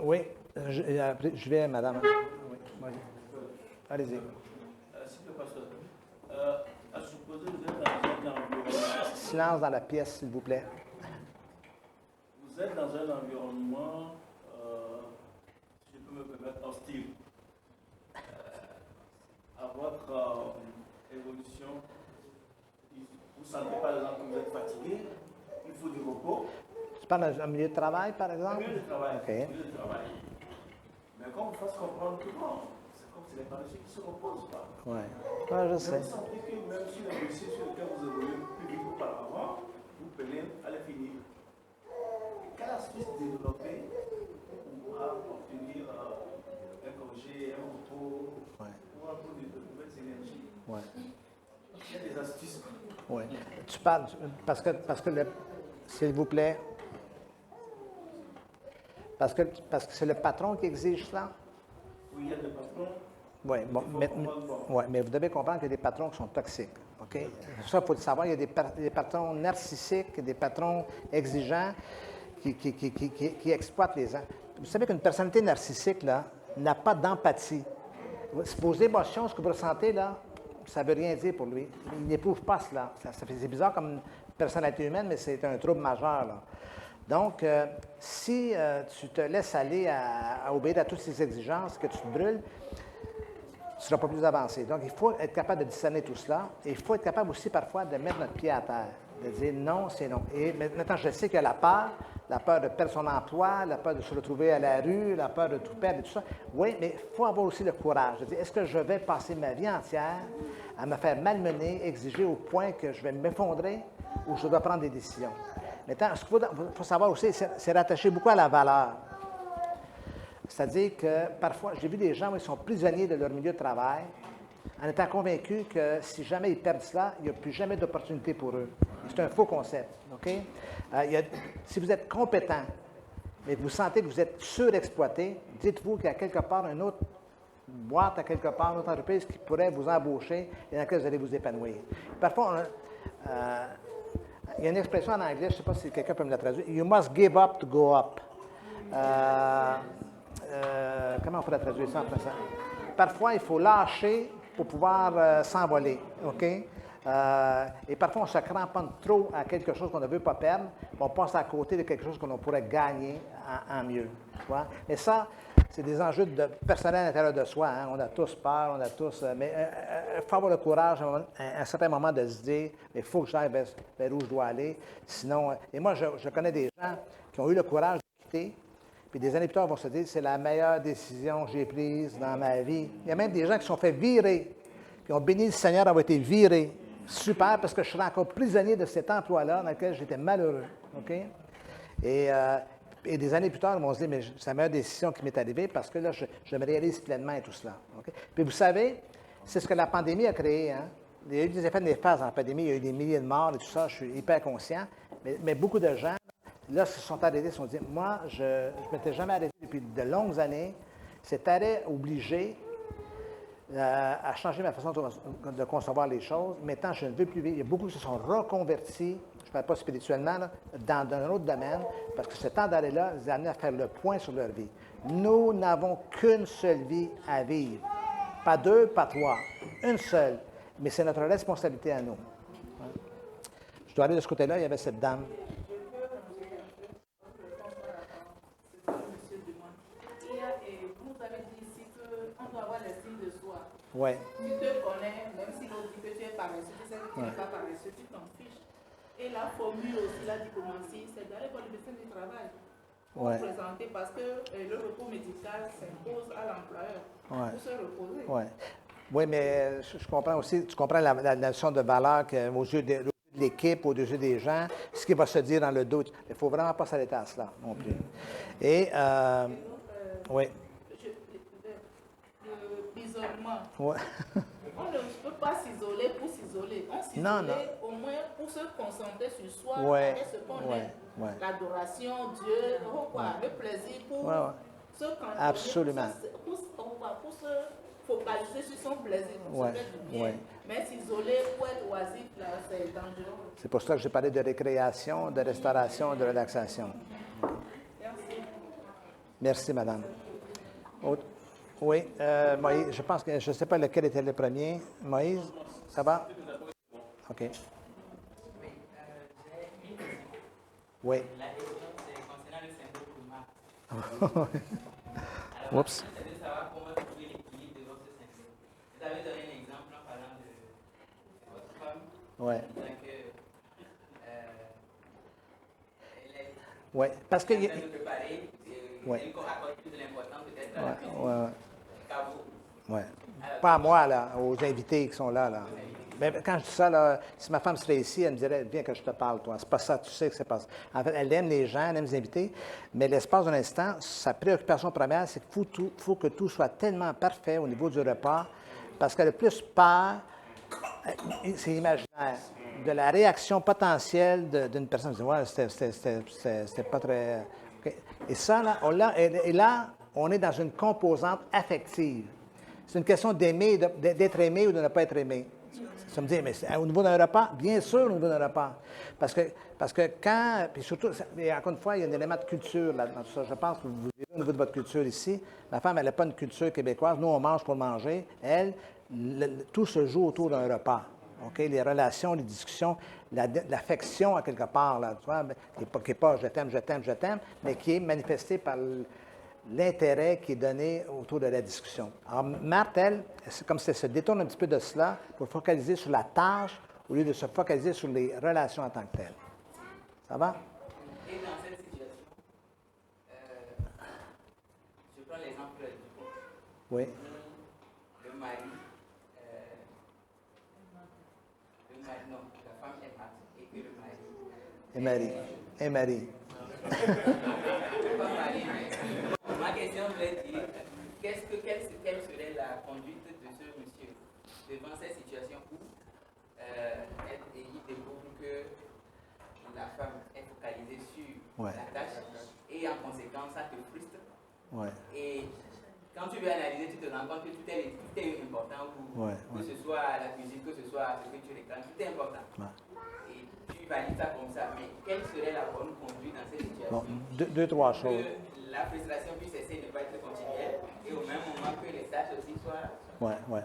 Oui, je vais, madame. Oui. Allez-y. À supposer que vous êtes dans un environnement. Silence dans la pièce, s'il vous plaît. Vous êtes dans un environnement, si je peux me permettre, hostile. À votre évolution, vous ne sentez par exemple que vous êtes fatigué, il faut du repos. Tu parles d'un milieu de travail, par exemple? Un milieu de travail. OK. Milieu de travail. Mais qu'on vous fasse comprendre que bon, c'est comme c'est les paresseux qui se reposent pas. Ouais. Ouais, je sais. Vous sentez que même sur les dossiers sur lesquels vous évoluez plus vite auparavant, vous peinez à les finir. Quelle astuce développer pour pouvoir obtenir un congé, un repos, pour pouvoir prendre de nouvelles énergies? Ouais. Il y a des astuces. Oui. Tu parles, parce que s'il vous plaît, parce que c'est le patron qui exige cela? Oui, il y a des patrons. Oui, bon, mais vous devez comprendre qu'il y a des patrons qui sont toxiques. OK? Ça, il faut le savoir, il y a des patrons narcissiques, des patrons exigeants qui exploitent les gens. Vous savez qu'une personnalité narcissique, là, n'a pas d'empathie. Vos émotions, ce que vous ressentez, là, ça ne veut rien dire pour lui. Il n'éprouve pas cela. C'est bizarre comme une personnalité humaine, mais c'est un trouble majeur, là. Donc, si tu te laisses aller à obéir à toutes ces exigences, que tu te brûles, tu ne seras pas plus avancé. Donc, il faut être capable de discerner tout cela. Et il faut être capable aussi parfois de mettre notre pied à terre, de dire non, c'est non. Et maintenant, je sais qu'il y a la peur de perdre son emploi, la peur de se retrouver à la rue, la peur de tout perdre et tout ça. Oui, mais il faut avoir aussi le courage de dire, est-ce que je vais passer ma vie entière à me faire malmener, exiger au point que je vais m'effondrer ou je dois prendre des décisions? Maintenant, ce qu'il faut savoir aussi, c'est rattaché beaucoup à la valeur. C'est-à-dire que parfois, j'ai vu des gens qui sont prisonniers de leur milieu de travail en étant convaincus que si jamais ils perdent cela, il n'y a plus jamais d'opportunité pour eux. C'est un faux concept. OK? Si vous êtes compétent, mais que vous sentez que vous êtes surexploité, dites-vous qu'il y a quelque part une autre boîte, à quelque part, une autre entreprise qui pourrait vous embaucher et dans laquelle vous allez vous épanouir. Parfois, il y a une expression en anglais, je ne sais pas si quelqu'un peut me la traduire. You must give up to go up. Comment on pourrait traduire ça en français? Parfois, il faut lâcher pour pouvoir s'envoler. OK? Et parfois, on se cramponne trop à quelque chose qu'on ne veut pas perdre, on passe à côté de quelque chose qu'on pourrait gagner en mieux. Tu vois? Et ça, c'est des enjeux personnels à l'intérieur de soi. Hein? On a tous peur, on a tous. Mais il faut avoir le courage à un certain moment de se dire il faut que j'aille vers où je dois aller. Sinon. Et moi, je connais des gens qui ont eu le courage de quitter. Puis des années plus tard, vont se dire c'est la meilleure décision que j'ai prise dans ma vie. Il y a même des gens qui se sont fait virer, qui ont béni le Seigneur d'avoir été virés. Super, parce que je serais encore prisonnier de cet emploi-là dans lequel j'étais malheureux. OK? Et des années plus tard, ils vont se dire mais c'est la meilleure décision qui m'est arrivée parce que là, je me réalise pleinement et tout cela. OK? Puis vous savez, c'est ce que la pandémie a créé. Hein? Il y a eu des effets néfastes dans la pandémie, il y a eu des milliers de morts et tout ça, je suis hyper conscient. Mais beaucoup de gens, là, se sont arrêtés, se sont dit, moi, je ne m'étais jamais arrêté depuis de longues années. Cet arrêt obligé a changé ma façon de concevoir les choses. Maintenant, je ne veux plus vivre. Il y a beaucoup qui se sont reconvertis, je ne parle pas spirituellement, là, dans un autre domaine, parce que ce temps d'arrêt-là les a amenés à faire le point sur leur vie. Nous n'avons qu'une seule vie à vivre. Pas deux, pas trois. Une seule. Mais c'est notre responsabilité à nous. Je dois aller de ce côté-là, il y avait cette dame. Ouais. Tu te connais, même si l'autre dit que tu es paresseux, tu sais que tu n'es pas paresseux, tu t'en fiches. Et la formule aussi, la diplomatie, c'est d'aller voir le médecin du travail. Pour présenter, parce que le repos médical s'impose à l'employeur pour se reposer. Oui, mais je comprends aussi, tu comprends la notion de valeur aux yeux de l'équipe, aux yeux des gens, ce qui va se dire dans le dos. Il ne faut vraiment pas s'arrêter à cela non plus. Et, oui. L'isolement. Ouais. On ne peut pas s'isoler pour s'isoler. On s'isole au moins pour se concentrer sur soi, avec ce qu'on aime. L'adoration, Dieu, le plaisir pour se cantonner. Absolument. Pour se focaliser sur son plaisir, pour se faire du bien. Mais s'isoler pour être oisif, là, c'est dangereux. C'est pour ça que j'ai parlé de récréation, de restauration, de relaxation. Merci. Merci, madame. Oui, Moïse, je pense que je ne sais pas lequel était le premier. Moïse, ça va? OK. Oui. La question, c'est concernant le syndrome de Marx. Oups. Alors, c'est de savoir comment trouver l'équilibre de votre syndrome. Vous avez donné un exemple en parlant de votre femme. Oui. Donc, oui, parce que... Elle est en train de préparer, elle accorde plus de l'importance peut-être à la cuisine qu'à vous. Oui. Pas à moi, là, aux invités qui sont là, là. Mais quand je dis ça, là, si ma femme serait ici, elle me dirait, viens que je te parle, toi. C'est pas ça, tu sais que c'est pas ça. En fait, elle aime les gens, elle aime les invités, mais l'espace d'un instant, sa préoccupation première, c'est qu'il faut que tout soit tellement parfait au niveau du repas, parce qu'elle a plus peur, c'est imaginaire, de la réaction potentielle d'une personne. Ouais, c'était pas très... OK. Et ça, là, et là, on est dans une composante affective. C'est une question d'aimer, d'être aimé ou de ne pas être aimé. Ça me dit, mais au niveau d'un repas, bien sûr, au niveau d'un repas. Parce que quand, puis surtout, et encore une fois, il y a un élément de culture là, dans tout ça. Je pense que vous vivez au niveau de votre culture ici. Ma femme, elle n'a pas une culture québécoise. Nous, on mange pour manger. Elle, tout se joue autour d'un repas. OK? Les relations, les discussions, l'affection à quelque part, là, tu vois, qui n'est pas je t'aime, mais qui est manifestée par l'intérêt qui est donné autour de la discussion. Alors, Marthe, elle, c'est comme si elle se détourne un petit peu de cela pour focaliser sur la tâche au lieu de se focaliser sur les relations en tant que telles. Ça va? Et dans cette situation, je prends l'exemple du couple. Oui. Le mari, non, la femme est Marthe et que le mari. Et Marie. Pas Marie, mais ma question voulait dire, quelle serait la conduite de ce monsieur devant cette situation où il découvre que la femme est focalisée sur la tâche et en conséquence ça te frustre. Ouais. Et quand tu veux analyser, tu te rends compte que tout est important, que ce soit à la cuisine, que ce soit ce que tu réclames, tout est important. Ouais. Et tu valides ça comme ça, mais quelle serait la bonne conduite dans cette situation? Bon, deux, trois choses. Que la frustration puisse cesser de ne pas être continuelle et au même moment que les tâches aussi soient... Oui.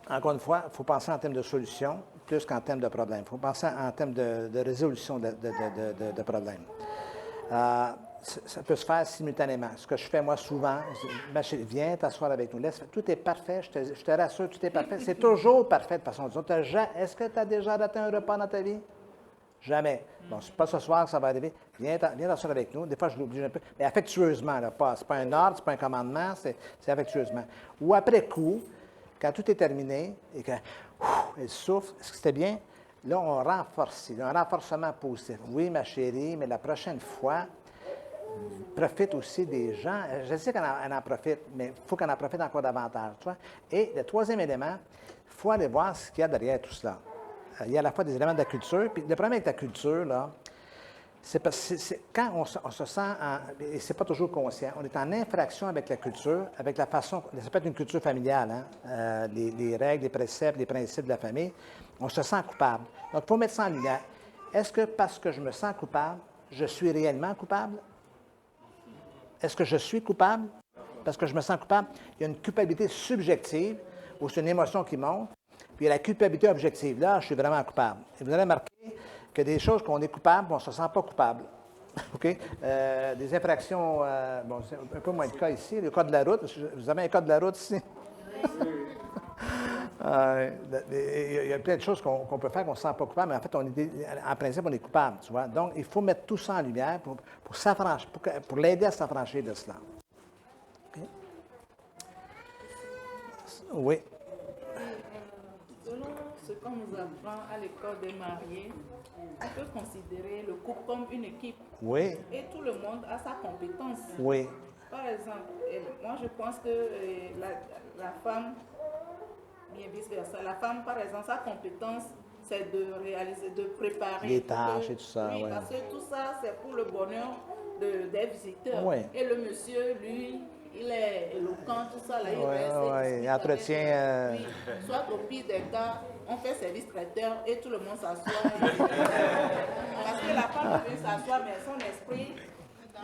Encore une fois, il faut penser en termes de solution plus qu'en termes de problème. Il faut penser en termes de résolution de problèmes. Ça peut se faire simultanément. Ce que je fais, moi, souvent, ma chérie, viens t'asseoir avec nous. Tout est parfait, je te rassure, tout est parfait. C'est toujours parfait de façon disons. Est-ce que tu as déjà raté un repas dans ta vie? Jamais. Bon, c'est pas ce soir que ça va arriver. Viens t'asseoir avec nous. Des fois, je l'oblige un peu. Mais affectueusement, là, c'est pas un ordre, c'est pas un commandement, c'est affectueusement. Ou après coup, quand tout est terminé et qu'elle souffle, est-ce que c'était bien? Là, on renforce. Il y a un renforcement positif. Oui, ma chérie, mais la prochaine fois, profite aussi des gens. Je sais qu'elle en profite, mais il faut qu'elle en profite encore davantage. Tu vois? Et le troisième élément, il faut aller voir ce qu'il y a derrière tout cela. Il y a à la fois des éléments de la culture, puis le problème avec la culture, là, quand on se sent, et ce n'est pas toujours conscient, on est en infraction avec la culture, avec la façon, ça peut être une culture familiale, hein, les règles, les préceptes, les principes de la famille, on se sent coupable. Donc, il faut mettre ça en lumière. Est-ce que parce que je me sens coupable, je suis réellement coupable? Est-ce que je suis coupable? Parce que je me sens coupable, il y a une culpabilité subjective, ou c'est une émotion qui monte, puis il y a la culpabilité objective. Là, je suis vraiment coupable. Et vous allez remarquer que des choses qu'on est coupable, on ne se sent pas coupable. OK? Des infractions, bon, c'est un peu moins le cas ici, le code de la route. Vous avez un code de la route ici? Il y a plein de choses qu'on peut faire qu'on ne se sent pas coupable, mais en fait, en principe, on est coupable, tu vois. Donc, il faut mettre tout ça en lumière pour s'affranchir, pour l'aider à s'affranchir de cela. Okay? Oui. Selon ce qu'on nous apprend à l'école des mariés, on peut considérer le couple comme une équipe. Oui. Et tout le monde a sa compétence. Oui. Par exemple, moi je pense que la femme, bien vice-versa, la femme, par exemple, sa compétence, c'est de réaliser, de préparer. Les tâches et tout ça, oui. Ouais. Parce que tout ça, c'est pour le bonheur des visiteurs. Oui. Et le monsieur, lui, il est éloquent, tout ça, là, il entretient... Oui. Soit au pire des cas, on fait service traiteur et tout le monde s'assoit. Parce que la femme veut s'asseoir, mais son esprit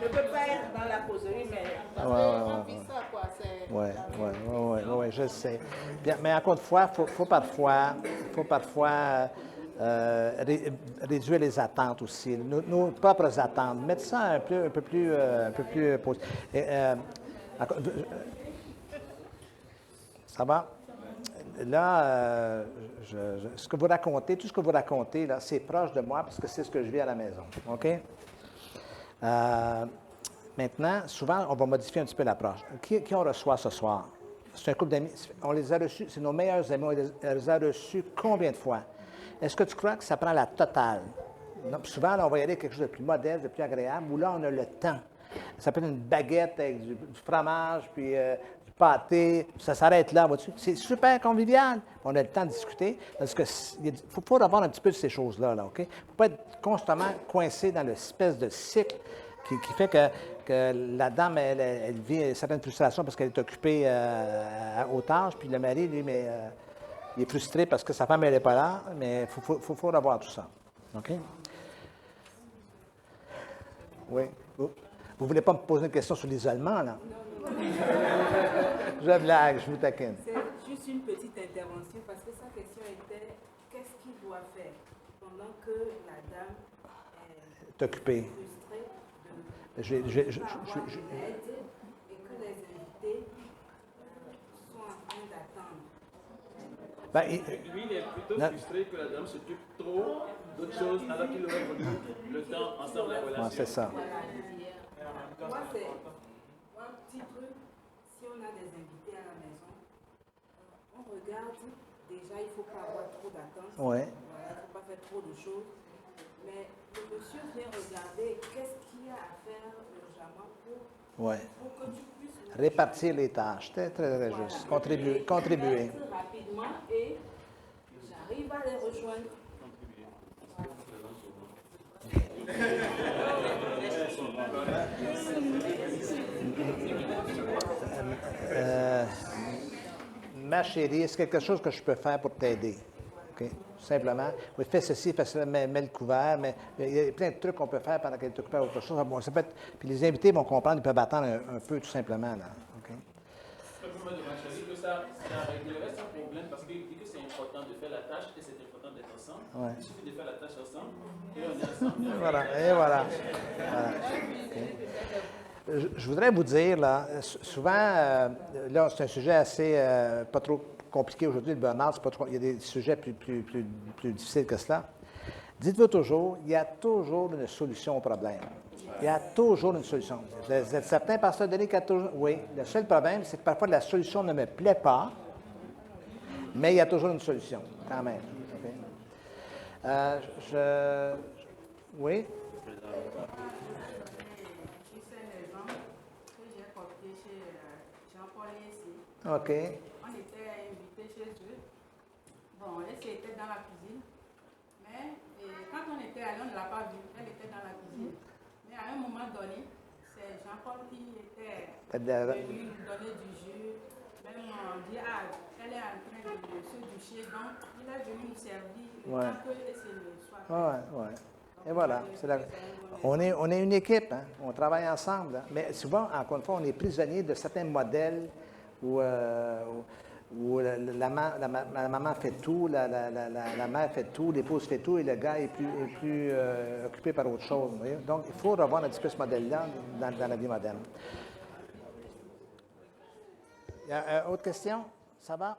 ne peut pas être dans la causerie, mais parce qu'on vit ça, quoi. Oui, je sais. Bien, mais encore une fois, il faut parfois réduire les attentes aussi, nos propres attentes, mettre ça un peu plus ça va? Là, ce que vous racontez, tout ce que vous racontez, là, c'est proche de moi parce que c'est ce que je vis à la maison. OK? Maintenant, souvent, on va modifier un petit peu l'approche. Qui on reçoit ce soir? C'est un couple d'amis. On les a reçus, c'est nos meilleurs amis. On les a reçus combien de fois? Est-ce que tu crois que ça prend la totale? Non, souvent, là, on va y aller quelque chose de plus modeste, de plus agréable, où là, on a le temps. Ça peut être une baguette avec du fromage, puis du pâté. Ça s'arrête là, vois-tu? C'est super convivial. On a le temps de discuter. Parce que faut avoir un petit peu de ces choses-là, là, OK? Il ne faut pas être constamment coincé dans l'espèce de cycle qui fait que la dame, elle vit certaines frustrations parce qu'elle est occupée aux tâches, puis le mari, lui, il est frustré parce que sa femme, elle n'est pas là, mais il faut revoir tout ça. OK? Oui. Vous ne voulez pas me poser une question sur l'isolement, là? Non. Je blague, je vous taquine. C'est juste une petite intervention parce que sa question était qu'est-ce qu'il doit faire pendant que la dame est occupée. Frustrée de Je- avoir une aide et que les invités sont en train d'attendre. Ben, Lui, il est plutôt Non. frustré que la dame s'occupe trop d'autres choses alors qu'il aurait voulu le temps ensemble, la relation. ouais, c'est ça. Moi, c'est un petit truc. Si on a des invités à la maison, on regarde. Déjà, il ne faut pas avoir trop d'attente. Ouais. Voilà, il ne faut pas faire trop de choses. Mais le monsieur vient regarder qu'est-ce qu'il y a à faire urgemment Ouais. pour que tu puisses Répartir les tâches. Très, très, très Voilà. juste. Contribuer. Être rapidement et j'arrive à les rejoindre. Ma chérie, est-ce quelque chose que je peux faire pour t'aider? OK? Simplement. Oui, fais ceci, fais cela, mets le couvert, mais il y a plein de trucs qu'on peut faire pendant qu'elle est occupée à autre chose. Bon, ça peut être, puis les invités vont comprendre, ils peuvent attendre un peu, tout simplement. Là. OK? Simplement de ma chérie que ça réglerait sans problème parce qu'il dit que c'est important de faire la tâche et c'est important d'être ensemble. Ouais. Il suffit de faire la tâche ensemble et on est ensemble. Voilà, et voilà. Voilà. OK. Je voudrais vous dire, là, souvent, là, c'est un sujet assez, pas trop compliqué aujourd'hui, le burn-out, c'est pas trop, il y a des sujets plus difficiles que cela. Dites-vous toujours, il y a toujours une solution au problème. Il y a toujours une solution. Vous êtes certain, Pasteur Denis, qu'il y a toujours... Oui, le seul problème, c'est que parfois la solution ne me plaît pas, mais il y a toujours une solution, quand même. OK? Oui? OK. On était invités chez eux. Bon, elle était dans la cuisine. Mais quand on était allé, on ne l'a pas vue. Elle était dans la cuisine. Mais à un moment donné, c'est Jean-Paul qui était venu nous donner du jus. Même on dit, elle est en train de se doucher. Donc, il est venu nous servir. Ouais. Tant que c'est le soir. Oui. Et voilà. On est une équipe, hein? On travaille ensemble. Hein? Mais souvent, encore une fois, on est prisonnier de certains modèles où la maman fait tout, la mère fait tout, l'épouse fait tout et le gars est plus occupé par autre chose. Vous voyez? Donc, il faut revoir un petit peu ce modèle-là dans la vie moderne. Il y a autre question? Ça va?